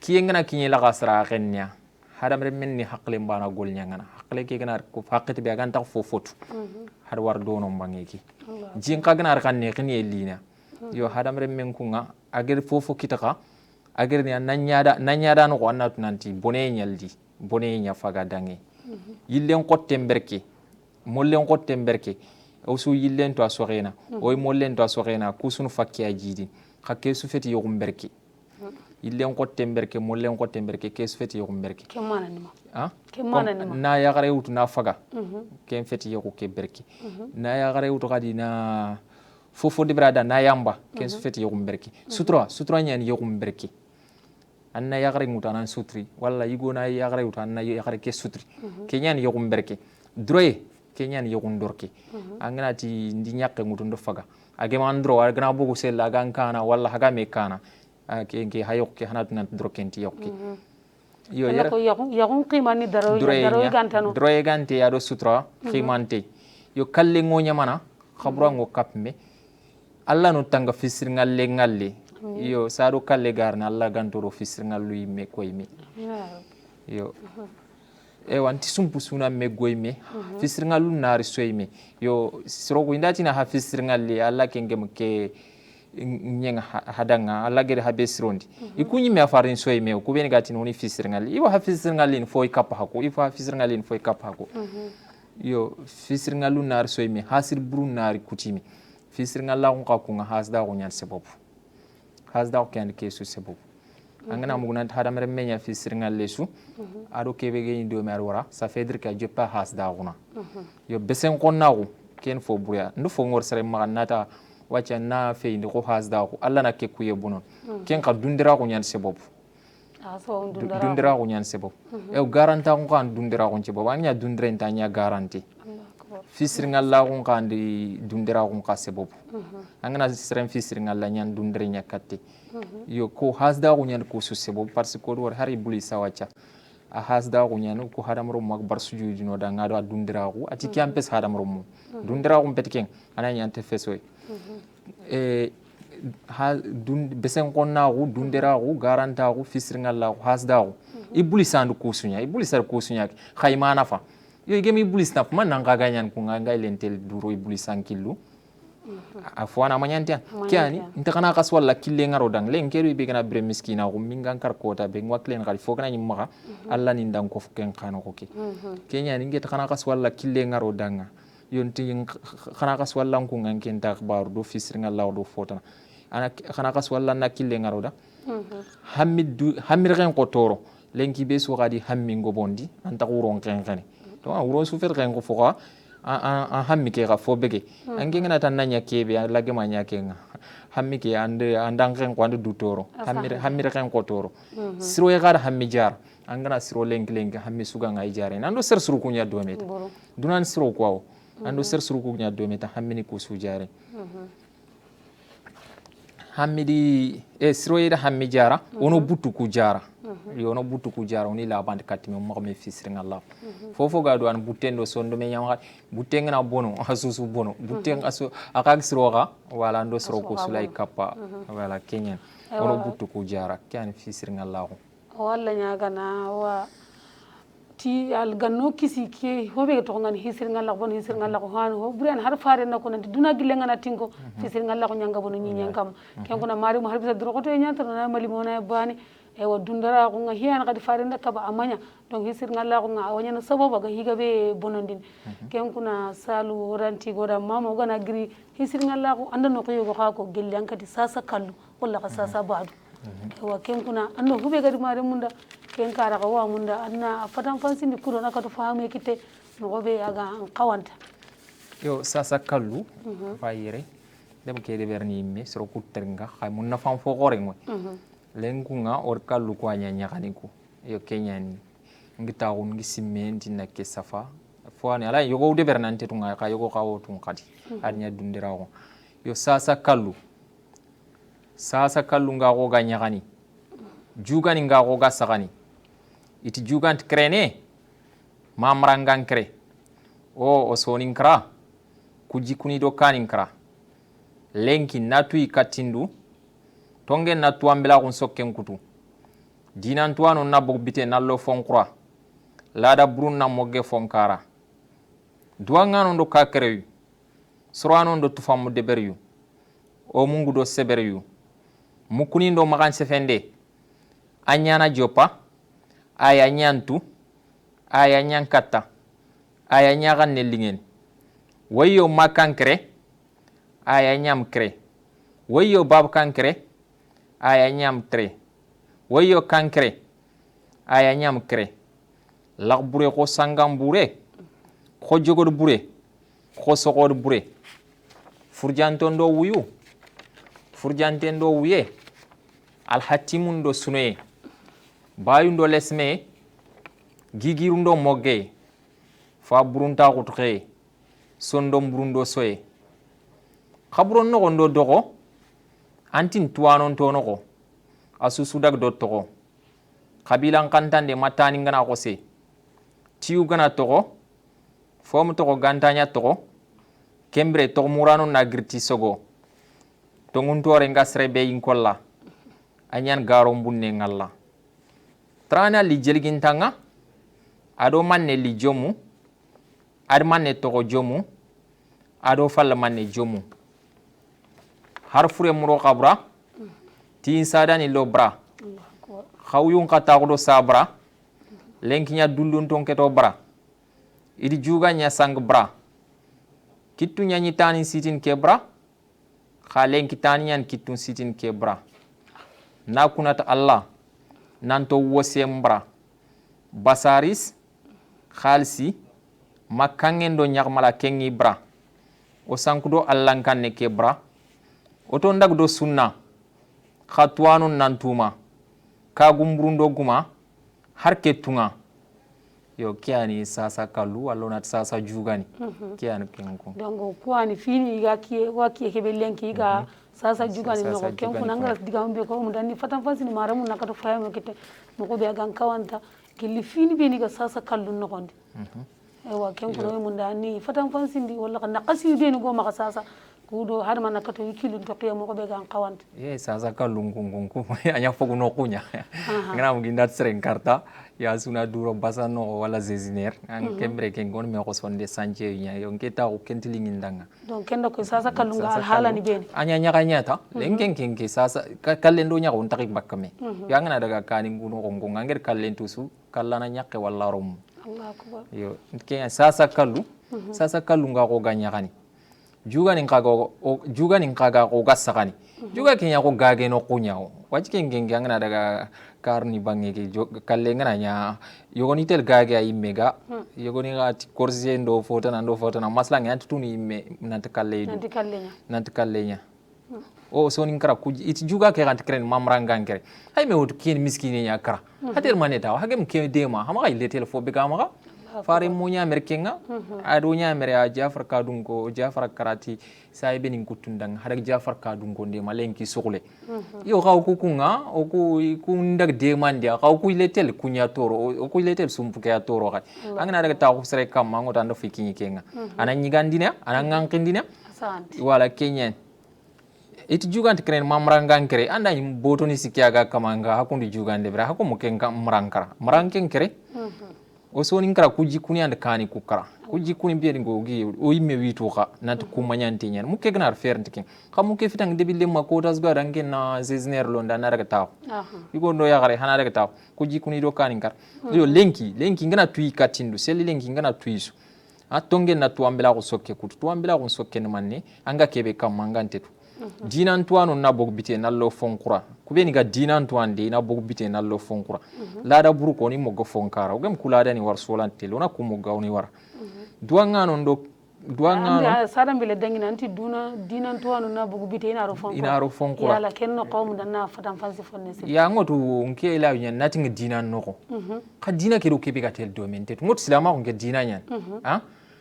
kiyengana kinye la gasra genya hadam remmen ni hakle mbana gol nyangana hakle ke gana ko fakati be ganta fo fotu har war do no mbangeki jin ka gana kan ne kini elina yo hadam remmen kunga ager fofo kitaka ager ni nanyada no ko annatu nanti bone nyaldi bone nya faga dange yillen qotte mberke mollen qotte mberke osu yillen to asorena oy mollen to asorena kusunu fakki ajidi hakke su feti yo mberke yillen qotte mberke mollen qotte mberke ke su feti yo mberke kemana nima kemana nima na ya gare wutu na faga ken feti yo ke berke na ya gare wutu kadi na fofo de brada na yamba ken su feti yo mberke sutra nyani yo mberke anna ya gare mutana sutri walla yigo na ya gare wutu anna ya gare ke sutri ke nyani yo mberke droye ke nyani yo ndorke angana ti ndi nyakke mutundo faga age mandro agana bugu sella gan kana walla haga me kana ke hayokke hanatu nan drokenti yokke yo yera ko yakun qimani daro gantano droye gante ya do sutra qimante yo kalle ngonya mana khabra ngo kapme alla no tanga fisir ngalle yo sado kalle garna alla gantoro fisir ngallu yimme koyme yo e wanti sumpu suna me goyme fisir ngallu nari soyme yo srogo indati na ha fisir ngalle alla kengem ke nyenga hadanga alla gere ha besrondi ikunyi me afarin soyme ko beni gati no ni fisir ngalle iwa ha fisir ngalle foy kappa hako ifa fisir ngalle foy kappa hako yo fisir ngallu nari soyme hasir buru nari kutimi fisir ngalla ko kakunga hasda ko nyan sebobu hasda ko kan kesu sebobu angana muguna hadam remenya fisir ngalle su ado kebe ge ndo mer wara ça fait dire que je pas hasda ko na yo besen ko nawo ken fo buya ndu fo ngor sere maganata wacha na fe indi ko hasda ko alla na ke kuye bunon ken ka dundira ko nyan sebobu dundira ko nyan sebobu e garanta ko kan dundira ko sebobu anya dundira ntanya garanti fisir ngalla ko kandi dundira ko ka sebobu angana sere fisir ngalla nyan dundire nyakati yo ko hasda ko nyan ko su sebobu parce que do hari buli sawacha a hasda ko nyan ko hadam rom mak bar sujudi no da ngado dundira ko ati campes hadam rom dundira ko petken ananya ante fesoy ha besen konna ko dundira ko garanta ko fisir ngalla ko hasda ko ibuli sandu ko sunya ibuli sar ko sunya khaymana fa yo gemi ibuli snap man nanga ganyan ko ngai lentel duro ibuli sankilu afwana manyantia kiani ntakana kaswalla kille ngaro dang len keru be kana bre miskina ko mingan kar kota be ngwaklen kali fokana nyimma alla ni ndang ko fuken khano ko ke kenya ni ngeta kana kaswalla kille ngaro danga yonti kana kaswalla ko nganken tak baru do fisir ngalla do fotana ana kana kaswalla na kille ngaro da hamir ren ko toro len ki be so gadi hammi ngo bondi anta ko ron ken kane to a wuro su fer ren ko foka a hammi ke ga fo bege ange ngana tan nanya kebe lage manya ke nga hammi ke andang ren ko andu dutoro hammi ren ko toro siro e gar hammi jar angana siro lenk hammi suga ngai jare nando ser suru kunya do meta dunan siro ko ando ser suru kunya do meta hammi ni ko su jare hammi di siro e da hammi jara wono butu ku jara yono butu ku jara oni la bande katimi mo me fisir ngalla fofo gado an butendo sondo me nyama butenga bono asusu bono butenga asu akag siroga wala ndo siro ko sulay kappa wala kenyan wono butu ku jara kan fisir ngalla ko walla nyaga na wa ti al ganno kisi ke hobe to ngani hisir ngalla bon hisir ngalla ko han ho buren har faare na ko nanti duna gille ngana tingo fisir ngalla ko nyanga bono nyi nyankam ken ko na mari mo har bisa dro ko to nyanta na mali mo na bani e wa dundara ko nga hiyan kadi faare na kaba amanya donc hisir ngalla ko nga awanya na sababa ga higa be bonondin ken ko na salu ranti goda mama gana giri hisir ngalla ko andano ko yogo ha ko gelle yankati sasa kallu walla ka sasa baadu wa ken ko na ando hube gadi mare munda ken kara ko wa munda anna fatan fansindi kuro na ka to faamu kite no be aga an qawanta yo sasa kallu fayire dem ke de berni me soro kuttenga khay mun na fam fo gore mo lenkunga or kallu ko anya nyakani ko yo kenyani ngita ko ngi simme ndina ke safa fo ala yogo de bernante tunga ka yogo ka wotun kadi anya dundira ko yo sasa kallu nga ko ga nyakani jugani nga ko ga sagani iti jugant krene mamrangan kre o sonin kra kuji kuni do kanin kra lenki natui katindu tongen natu ambela kun sokken kutu dinan tuano na bite nallo fonkura lada brun na mogge fonkara duangano ndo kakreyu surano ndo tufamu deberyu o mungu do seberyu mukuni ndo magan sefende anyana jopa aya nyantu aya nyankata aya nyagan nelingen wayo makankre aya nyam kre wayo bab kankre aya nyam tre wayo kankre aya nyam kre lagbure ko sangam bure ko jogod bure ko sogod bure furjanton do wuyu furjanten do wuye alhatimun do sunoye bayun do lesme gigirun do mogge fa burunta kutuke sondo burundo soye khabron no gondo dogo antin tuwanon tono ko asusudak do togo kabilan kantande matani ngana ko se tiyu gana togo fom togo gantanya togo kembre to murano na girti sogo to nguntore ngasre be inkolla anyan garo bunne ngalla trana li jelgintanga ado manne li jomu ad manne togo jomu ado falla manne jomu har fure muro qabra tin sadani lo bra khawiyun kata ko do sabra lenkinya dullun ton keto bra idi juga nya sang bra kittu nya nyitani sitin ke bra kha lenki tani nyan kittu sitin ke bra na kunata allah nanto wosem bra basaris khalsi makangen do nyakmala kengi bra o sankudo allah kanne ke bra oto ndag do sunna khatwanu nantuma ka gumburundo guma har ketunga yo kiani sasa kalu alona sasa jugani kiani kenko donc kwani fini ga kiye wa kiye ke belenki ga sasa jugani no kenko nangara digambe ko mu dani fatan fansi ni maramu nakato fayama kete mo ko be gan kawanta gilli fini be ni ga sasa kalu no gonde ewa kenko no mu dani fatan fansi ndi walla kan naqasi be ni go maka sasa kudo har man nakato yikilu to qiyamo ko be gan kawanta sasa kalu ngungungu anya fogu no kunya ngana mu gindat seren karta ya suna duro basano wala zeziner an kembre ken gon me ko sonde sanje nya yo ngeta ko kentilingin danga donc kendo ko sasa kalunga al hala ni beni anya nya kanya ta lenken ken ke sasa kallen do nya ko takik bakkame ya ngana daga kani nguno ko ngonga ngir kallen tusu kallana nyakke walla rom allah akbar yo ke sasa kalunga ko ganya kani juga nin kaga ko gasakani juga kenya ko gage no kunyao wajike ngenge ngana daga karni bangi ke kalle ngana nya yogoni tel gage ay mega yogoni ga korse ndo fotana masla ngi antuni me nant kalle nya o sonin kara kuji it juga ke gant kren mamranga ngere ay me wot ken miskini nya kara hatel maneta hagem ke dema hama ay letel fo be gama fare munya merkenga adunya mere a jafar kadungo jafar karati sai benin kutundang hadak jafar kadungo de malenki sokle yo kaw ku kunga o ku ndag de mandia kaw ku letel kunya toro o ku letel sumpuke toro ka angana daga ta ku sere kam mango tando fikini kenga anan nyigandina anan ngankindina wala kenyen it jugante kren mamrangan kere anda yim botoni sikiaga kamanga hakundi jugande bra hakumo kenga mranken kere o sonin kara kuji kuni and kani kukara kuji kuni biya ngo gi o yimme wito ka nat kumanyante nyen mu ke gnar fer ndikin kam mu ke fitang debille ma ko tas ga rangen na zezner londa na daga taw yugo ndo ya gare hana daga taw kuji kuni do kani kar yo lenki ngana tuyi katindu sel lenki ngana tuyisu atonge na tuambela ko sokke kutu tuambela ko sokke ne manne anga kebe kam mangante tu dinan tuano na bogbite na lo fonkura kubeni ga dinan tuande na bogbite na lo fonkura lada buru ko ni mogo fonkara ugem kulada ni war solante lona ku moga ni war duanga no ndo duanga sadan bile dangina anti duna dinan to anu na bugu bite ina ro fonko yala kenno qawmu dan na fatan fansi fonne se ya ngoto nke ila nyen nating dinan noko ka dina ke do kebe ka tel domaine tet ngot silama ko nke dina nyen ha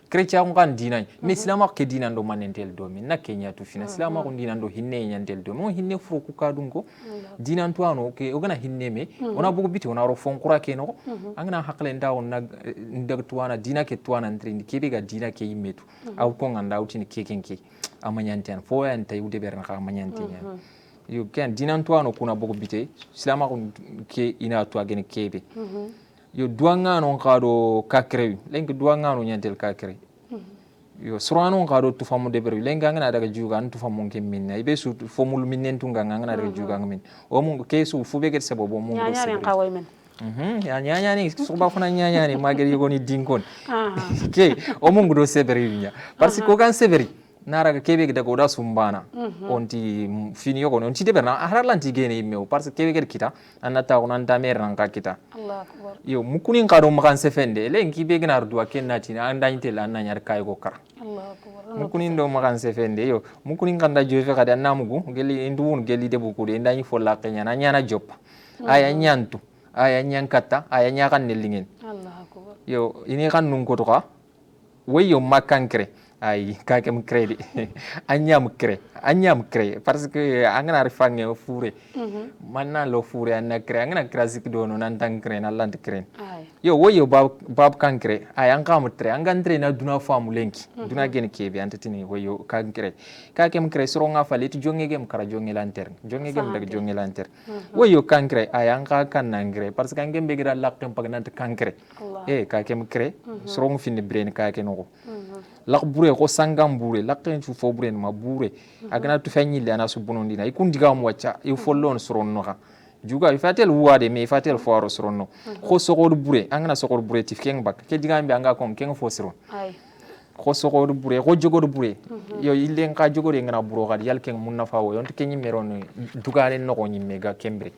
chrétien ko kan dina mais silama ke dinan do manen tel domaine na kenya to fina silama ko dinan do hinne nyen tel domaine hinne furo ku kadum ko dinan to anu ke ogana hinne me ona bugu bite ona ro fonkura ke no angana hakle ndaw na ndag tuwana dina ke tuwana ndri kebe ga dina ke yimetu aw ko nganda utini kekenke amanyanten fo yan tay ude berna ka amanyanten yo ken dinan tuano kuna bugu bite silama ko ke ina to agen kebe yo duanga non kado kakre lengi duanga no nyantel kakre yo surano kado tu famu de beru lenga ngana daga juga an tu famu ke minna ibe su fomul minnen tunga ngana daga juga ngamin o mun ke su fu be get sabo bo mun do nyanya kawai men ya nyanya ni suba fana nyanya ni magari yogoni dinkon ke o mun do seberi nya parce que kan seberi naraga kebe daga oda sumbana onti fini yogo onti de berna harlanti gene imme parce que kebe kita anata onan damer nan ka kita Allah akbar yo mukunin kado makan sefende le nki be gnar duwa kennati anda inte la nan yar kay go kar Allah akbar mukunin do makan sefende yo mukunin kanda jofe kada namugo geli nduun geli de bukude ndani folla kenya na nyana joppa aya nyantu aya nyankata aya nyakan nelingen Allah akbar yo ini kan nun ko to ka wayo makankre ay kakem crédit anyam cré parce que angana rifange fouré manna lo fouré anna cré angana krasik do no nan tan cré na lant cré yo woyo bab kankre ay angam tré angantre na duna famu lenki duna gen kebe antatini woyo kankre kakem cré soronga falit jonge gem kara jonge lanterne jonge gem dag jonge lanterne woyo kankre ay anga kan nangre parce que angem be gira lakken pagnant kankre kakem cré sorong fini brain kake no lak bure ko sangam bure lakken tu fo bure ma bure agana tu fanyi le ana subunondi na ikundiga mo wacha e follon soronno ka juga ifatel wuade me ifatel fo soronno ko sogol bure angana sogol bure ti feng bak ke diga mbi anga kon ken fo soron ay ko sogol bure ko jogol bure yo illen ka jogol ngana buro ga yal ken munna fawo yonto kenyi meron dugale no ko nyimme ga kembre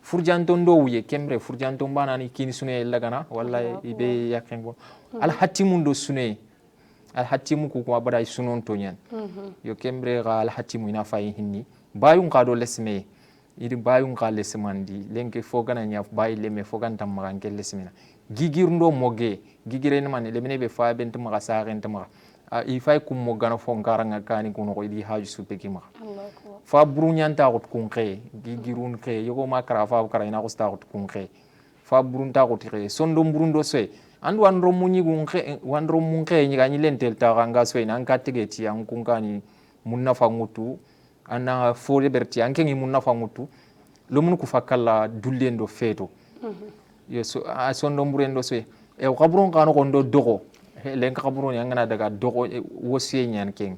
furjanton do wuye kembre furjanton banani kini sune lagana wallahi ibe yaken go al hatimun do sune al hatimu ko ko bada sunon to nyan yo kembre ga al hatimu ina fay hinni bayun ka do lesme idi bayun ka lesmandi lenke fo gana nya bayi leme fo gan tam magan kel lesmina gigir ndo moge gigire ne man lemene be fa bent ma sa rent ma i fay kum mo gana fo ngaranga kani ko no ko idi haju su peki ma fa buru nyanta ko kun kay gigirun kay yogo makara fa kara ina ko sta ko kun kay fa burun ta ko tire sondo burundo soy andu andro munyi gunke wandro munke nyiga nyilentel ta ganga soy nan katigeti an kunkani munna fa ngutu ana fo liberty anke ngi munna fa ngutu lo mun ku fakalla dullendo feto yeso a sondo burendo soy e ko buron kanu ko ndo dogo len ka buron yangana daga dogo wosiye nyan ken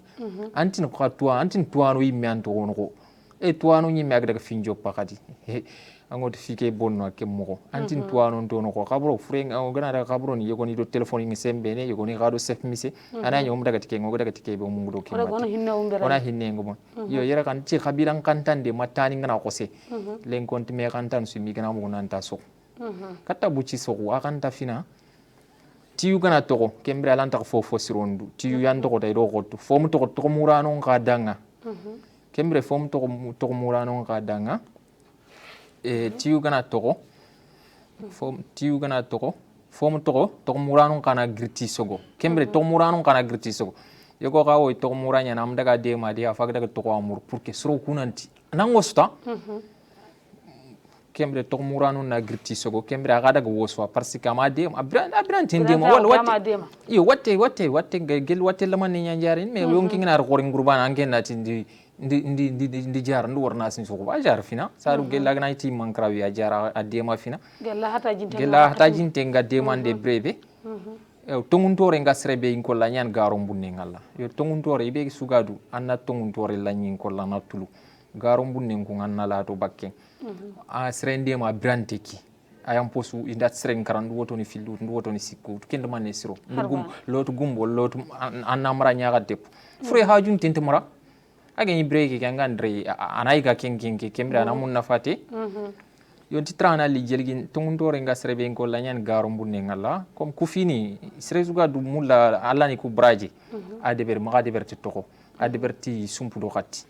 antin ko tuwa antin tuwano yimme anto ko e tuwano nyimme daga finjo pakati angot fike bonno kemmo antin tuwano to no ko kabro fure ngana daga kabro ni yego ni do telephone ngi sembe ne yego ni gado sef mise ana nyom daga tike ngo daga tike be mungu do kemati ona hinne ngo yo yera kan ci khabiran kan tande matani ngana ko se len konti me kan tan su mi gana mo nan ta so katta buci so wa kan ta fina tiyu gana to kembre alanta ko fofo sirondu tiyu yando ko dai do ko fo mu to murano ka danga kembre fo mu to murano ka danga tiyu gana to fo tiyu gana to fo mu to murano kana girti sogo kembre to murano kana girti sogo yego ka o to muranya nam daga de ma de afa daga to ko amur pour que soro kunanti nango sta kembre to murano na girti sogo kembre aga daga woswa parce que ma de abran tinde mo wala watte gel watte laman ni nyaare me yonki ngina ko ngurbana angen na tindi ndi jar ndu warna sin so ba jar fina saru gel lagna ti man krawi a jar a de ma fina gel hata jinte nga de man de brebe tonguntore nga srebe in ko la nyan garo bunne ngalla yo tonguntore be sugadu anna tonguntore la nyin ko la natulu garo bunne ko nganna la to bakke a srende ma branteki ayam posu indat sren karan woto ni filu woto ni sikku kende man ne siro ndugum lotu gumbo lotu annamra nyaga dep fure hajun tente mara aga ni breki kanga ndre anaiga kenkenke kemra namun nafati yonti trana li jelgin tongondore nga serebe ko la nyan garo mbunne ngala comme kufini srezuga du mulla alla ni ku braji ade ber ma ade ber toko ade ber ti sumpu do khati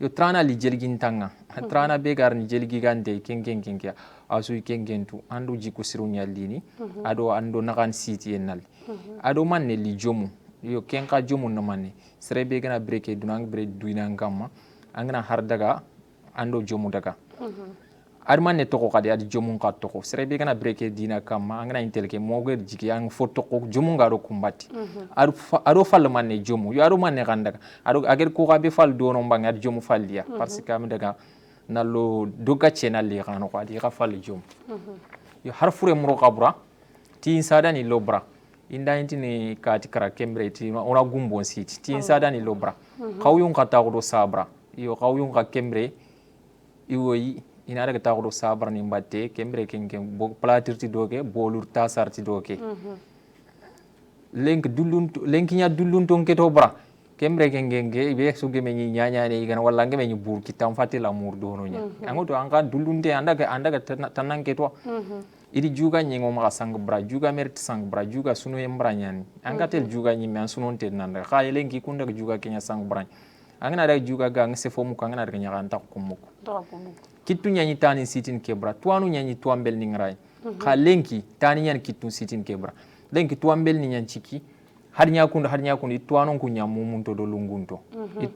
yo trana li jelgin tanga trana be gar ni jelgi gande kenken asu kengentu andu jiku siru nyallini ado ando nakan siti enal ado manne li jomu yo kenka jomu no manne serebe gana breke dunang bre duina ngamma angana har daga ando jomu daga armanne toko kadi adi jomun ka toko serebe gana breke dina kama angana intelke moger jiki ang foto ko jomun garo kumbati aro fal manne jomu yo aro manne kandaga aro ager ko gabe fal do no mbang adi jomu fallia parce que am daga nallo doga chena li kanu ko adi ka fal jomu yo har fure muro kabra ti sada ni lobra inda intini kati kara kembre ti ona gumbon siti ti sada ni lobra kawyun ka ta ko sabra yo kawyun ka kembre iwoyi ina daga ta ko sabra ni mbatte kembre kenken bo platirti doke bolur ta sarti doke lenk nya dullun ton keto bra kembre kenken ge be so ge meni nyanya ne igana walla ge meni bur kitam fatila mur do no nya angoto anga dullunde andaga tanan keto idi juga nyingo ma sang bra juga merti sang bra juga sunu embra nyani anga tel juga nyi men sunu te nanda kha lenki kunda juga kenya sang bra angana daga juga ga ngse fomu ka ngana daga nya kan ta kumuko kittu nyani tani sitin kebra tuanu nyani tuambel ni ngrai kha lenki tani nyani kittu sitin kebra lenki tuambel ni nyan chiki har nya kundu tuanu kunya mumunto do lungunto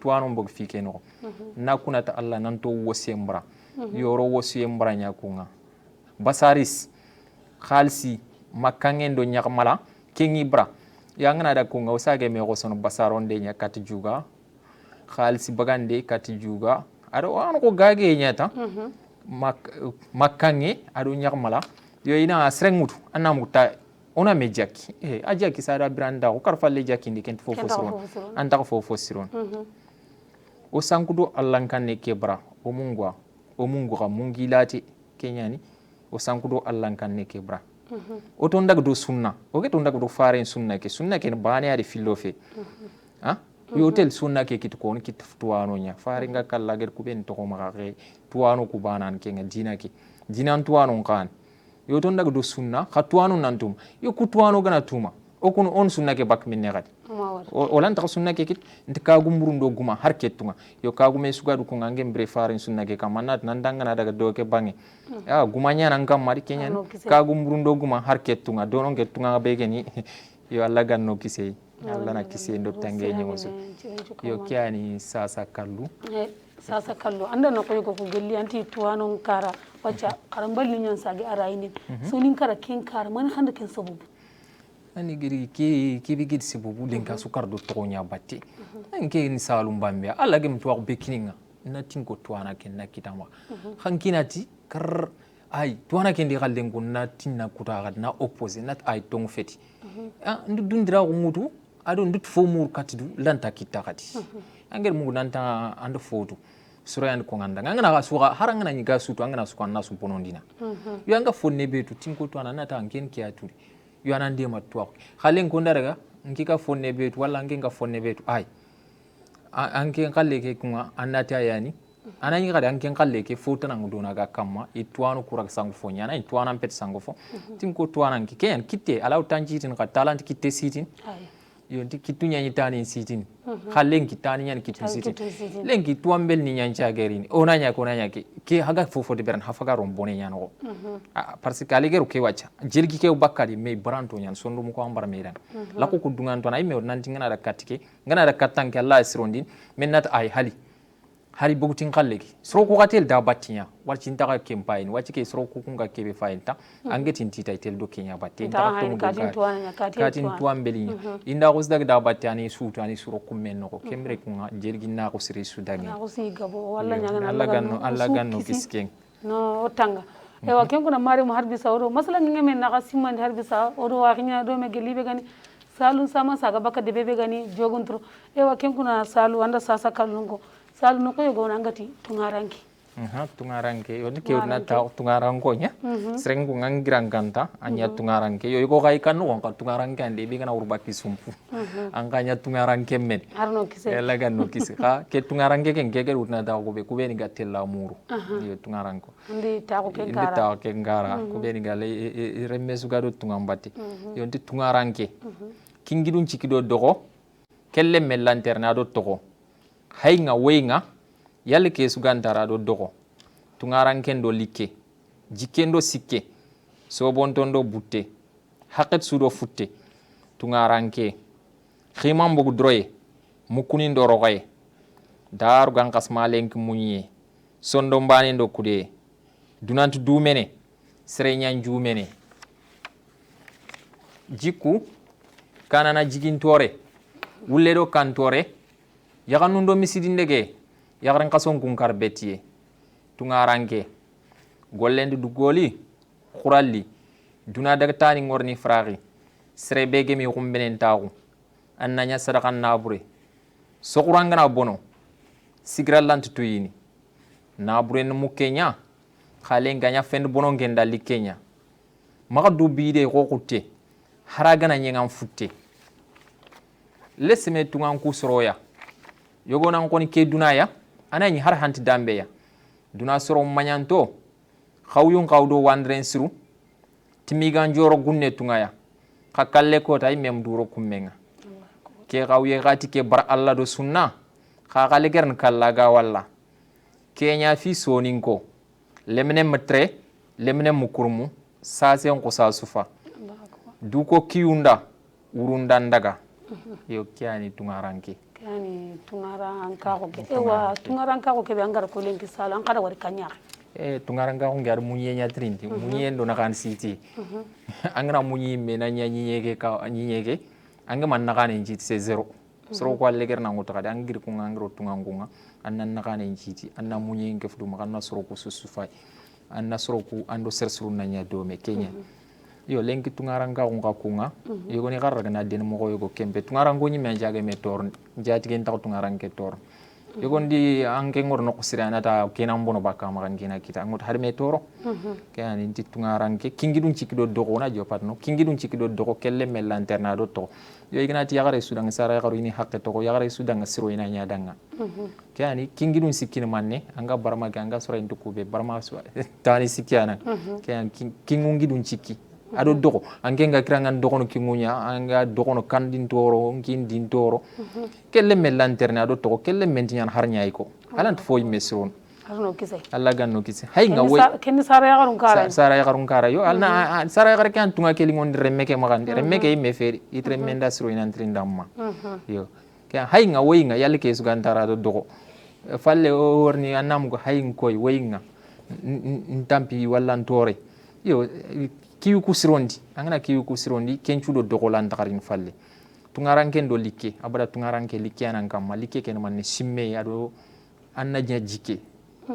tuanu mbog fike no nakuna ta Allah nanto wosembra yoro wosembra nya kunga basaris khalsi makangen do nyakmala kengi bra ya ngana da kunga usage me go sono basaronde nya kat juga khalsi bagande kat juga ado an ko gage nyata makange ado nyakmala yo ina srengutu anamuta ona me jaki ajaki sara branda ko karfalle jaki ndiken fofo siron anta ko fofo siron o sankudo Allah kanne kebra o mungu ga mungilati kenyani o sankudo Allah kanne kebra o ton daga do sunna o ke ton daga do faren sunna ke bani ari filofe yo tel sunna ke kit ko kit tuwano nya fare nga kala ger ku ben to ko ma ke tuwano ku banan ke nga dina ke dinan tuwano kan yo ton daga do sunna khatwanu nantum yo ku tuwano gana tuma o kun on sunna ke bak min ne gadi o lan ta sunna ke kit ndika gumburundo guma har ketunga yo ka gume sugadu ko ngem bre farin sunna ke kamanat nan dangana daga do ke bangi ya gumanya nan kam mari kenya ka gumburundo guma har ketunga donon ketunga be geni yo Allah ganno kisei Allah na kisei ndo tange nyoso yo kiani sasa kallu anda no ko ko gelli anti tuwano kara wacha karamballi nyon sage araini so nin kara ken kara man handa ken sabubu ani giri ki bigid sabubu lenka sukar do tonya batti anke ni salum bambe alla gem to be kininga na tinko tuwana ken na kitama hankinati kar ay tuwana ken di galden ko na tinna kuta na opposé na ay tong feti ndu dundira ko mutu ado ndut fo mur katidu lanta kita kati angel mu nanta ando fotu sura ko nganda ngana ga suga haranga ni ga sutu ngana suka na su ponondina yo anga fonne betu tinko to na ta ngen kiatu yo anande matwa khalen ko ndaraga ngika fonne betu wala ngenga fonne betu ay anke kalle ke kunga anata yani anani ga anke kalle ke fotu na ngudona ga kamma itwano kurak sangu fo nyana itwana pet sangu fo tinko to na ngike yan kitte ala utanjitin ka talent kitte sitin yo kitu nyani tani sitin khalen kitani nyani kitu sitin lenki tuambel ni nyan chagerini onanya ko nanya ke haga fofo de beran hafaga rombone nyano parce que aligeru ke wacha jelgi ke bakali me branto nyan sondu mu ko ambar medan lako ko dungan to na ime nanti ngana da katike ngana da katanke Allah sirondin mennat ay hari bogutin kalleki sro ko gatel da battinya warcin ta kempain wachi ke sro ko kunga kebe fainta angetin tita tel do kenya batte ta to mu katin tuambeli inda ko daga da battani sutu ani sro kummen no ko kemre kunga jelgi na ko siri sudagi na ko si gabo walla nyanga Allah ganno kisken no tanga ewa ken kuna mari mu harbi sawro masala ngeme na gasimman harbi sa odo wakinya do me gelibe gani salu sama saga baka de bebe gani jogontro ewa ken kuna salu anda sasa kallungo salu no ko yogo nangati tungaranki tungaranke yo ni ke na ta tungaranko nya sreng ko ngangiran kanta anya tungaranke yo ko kai kan ko tungaranke ande bi kana urbaki sumpu angkanya tungaranke men arno kise ela gan no kise ka ke tungaranke ken ke utna ta ko be ku be ni gatella muru yo tungaranko ndi ta ko ken indi kara ta ke ngara ku be ni gale remme su gado tungambati yo ndi tungaranke kingidun cikido dogo kelle mellanterna do togo haynga wenga yalle ke sugantara do dogo tungaranken do likke jikendo sikke sobontondo butte haqqet sudo futte tungaranke khimam bogu droye mukuni ndo rogaye daru gankas malenk munye sondo mbane ndo kude dunantu dumene serenyan jumene jikku kanana jigintore wulle do kantore yaganundo misidindege yagaran kason kunkar betiye tungaranke gollendi dugoli khuralli duna daga tani ngorni fragi sere bege mi xumbenen taxu annanya sadakan nabure sokurangana bono sigrallanti tuyini nabure mu kenya khale nganya fend bono ngenda li kenya maga dubide ko xutte haragana nyengan futte lesme tungan ku soroya yogonan koni ke dunaya anani har hanti dambeya duna soro manyanto khawyun khawdo wandren siru timigan joro gunne tungaya khakalle ko tay mem duro kummenga ke khawye gati ke bar alla do sunna khakale gern kallaga walla kenya fi soninko lemne matre lemne mukurmu sasen ko sasufa duko kiunda urundandaga yo kiani tungaranke kani tungaranka ko ke ewa tungaranka ko ke bangar ko lenki sala an kada wari kanya tungaranka ko ngar munye nya trinti munye ndo na kan siti angana munye mena nya nyege ka nyege anga man na kan njiti se zero soro ko leger na ngota kada angir ko ngangro tungangunga annan na kan njiti anna munye nge fudu makanna soro ko susufai anna soro ko ando sersuru na nya do me kenya yo lenki tungaranka ko kunga yogo ni garra na den mo ko yogo kembe tungarango ni men jage me tor jati gen taw tungaranke tor yogo ndi anke ngor no sirana ta kenan bono bakka ma kan gina kita ngot har me toro kan ndi tungaranke kingidun cikido dogo na jopat no kingidun cikido dogo kelle mel lanterna do to yo igna ti yagare sudang sara yagaru ni hakke to ko yagare sudang siro ina nya danga kan kingidun sikkin manne anga barma ganga sura intu kube barma tani sikiana kan kingungidun cikki ado dogo angenga kirangan dogo no kingunya anga dogo no kandin toro ngindin toro kelle mel lanterne ado to kelle mentian harnya iko alant foy mesron arno kise alla ganno kise hay nga way ken sara ya garun kara sara ya garun kara yo alna sara ya gar kan tunga keli ngon remeke magande remeke me feri itre menda sro ina trindamma yo ka hay nga way nga yalla ke sugantara ado dogo falle o worni annam go hay ngoy way nga ntampi wallantore yo kiyu kusirondi angana kiyu kusirondi kenchudo dogolan takarin falle tungaranken do likke abada tungaranke likke anan kamma likke ken manne simme ado anna jike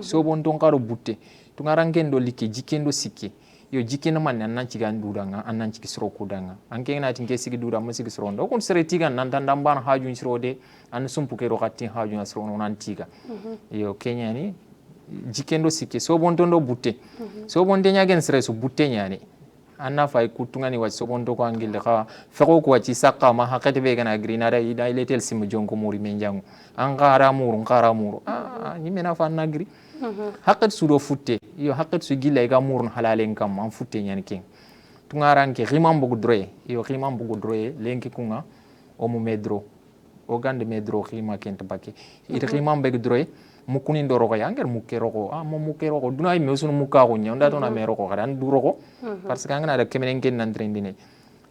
so bon ton karo butte tungaranken do likke jikendo sikke yo jikeno manne annan cigan dudanga annan ciki sro kudanga anke na tinke sigi duda mo sigi sro ndo kon sere tigan nan tan damban hajun sro de an sumpu ke rokati hajun sro no nan tiga yo kenya ni jikendo sikke so bon ton do butte so bon de nyagen sere so butte nyani anna fay kutungani wa sobondo ko angilde ka feko ko ci sakka ma hakati be gana grina da ida iletel sim jonko muri men jangu an qara muru ni mena fa nagri hakat sudo futte yo hakat su gilla ga murun halalen kam an futte nyani king tungaranke rimam bugu droye yo rimam bugu droye lenki kunga o mu medro o gande medro rima kent bakke ita rimam bugu droye mukuni ndoro ko yanger mukero ko mo mukero ko dunay me sunu mukka ko nyanda to na mero ko kadan duro ko parce que ngana da kemenen ken nan trendine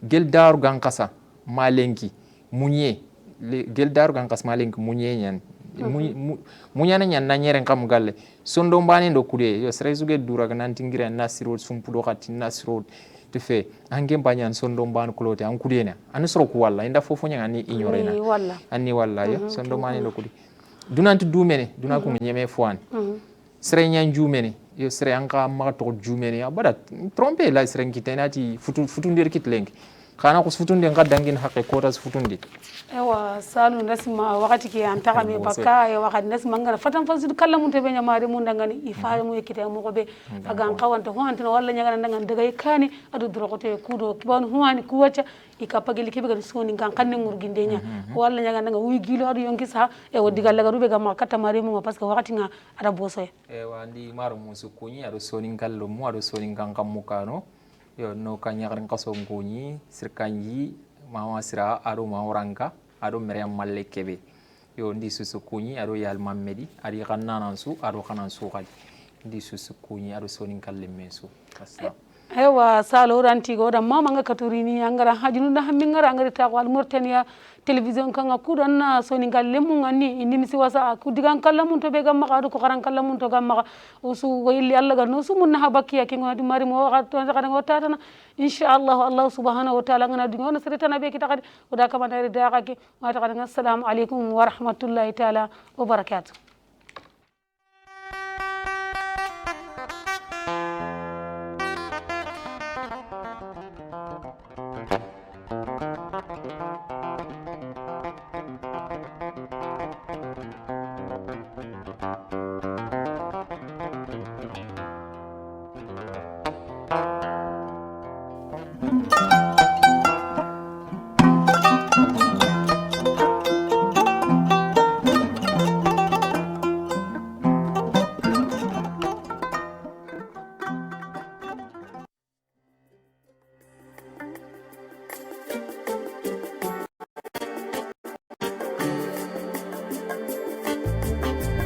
gel daru gankasa malenki munye gel daru gankas malenki munye nyan munyana nyan na nyeren kam galle sondo mbani ndo kude yo srezuge dura ga nan tingira nasiro sumpudo khati nasiro te fe ange banyan sondo mbani kulote an kudena an soro ko walla inda fofo nyanga ni ignorena anni walla yo sondo mbani ndo kude dunanti dumene duna ko nyeme fwan sere nyan jumene yo sere anka ma to jumene abada tromper la sere kitenati futu ndir kitlenk kana ku sufutunde nga dangin haqqe kota sufutunde ewa salu ndasima wakati ke antaka me bakka e wakati ndasima ngara fatan fasidu kala mun tebe nyamare mun dangani ifaare mu yekite mu ko be aga kawanta ho antino walla nyagana dangan daga kani adu drogote kudo kibon huani kuwacha ikapageli kibe ga soni kan kanne ngurgindenya walla nyagana danga wi gilo adu yonki sa e wodi galla ga rube ga makata mare mu parce que wakati nga ada boso ewa ndi maru musu kunyi adu soni gallo mu adu soni kan kamukano yo no kanyagaran kaso ngunyi sirkanyi mama sira ado mauranga ado Maryam Malle kebe yo ndi susu kunyi ado yal mammedi adi kanana su ado kanan su gali ndi susu kunyi ado sonin kalle mesu asla ewa salo ranti go da mama nga katurini angara hajunu da hammingara angari ta wal Mauritania television kanga kudanna sonin kalle mun ngani indi misi wasa ku digan kala mun to be gamma ado ko karan kala mun to gamma usu go illi Allah ga no su mun na habaki ya kingo di mari mo ga to ga ngota tana inshallah Allah subhanahu wa ta'ala ngana dingo na sirita be kita kadi oda kama na rida ga ki wa ta ga assalamu alaikum wa rahmatullahi ta'ala wa barakatuh Thank you.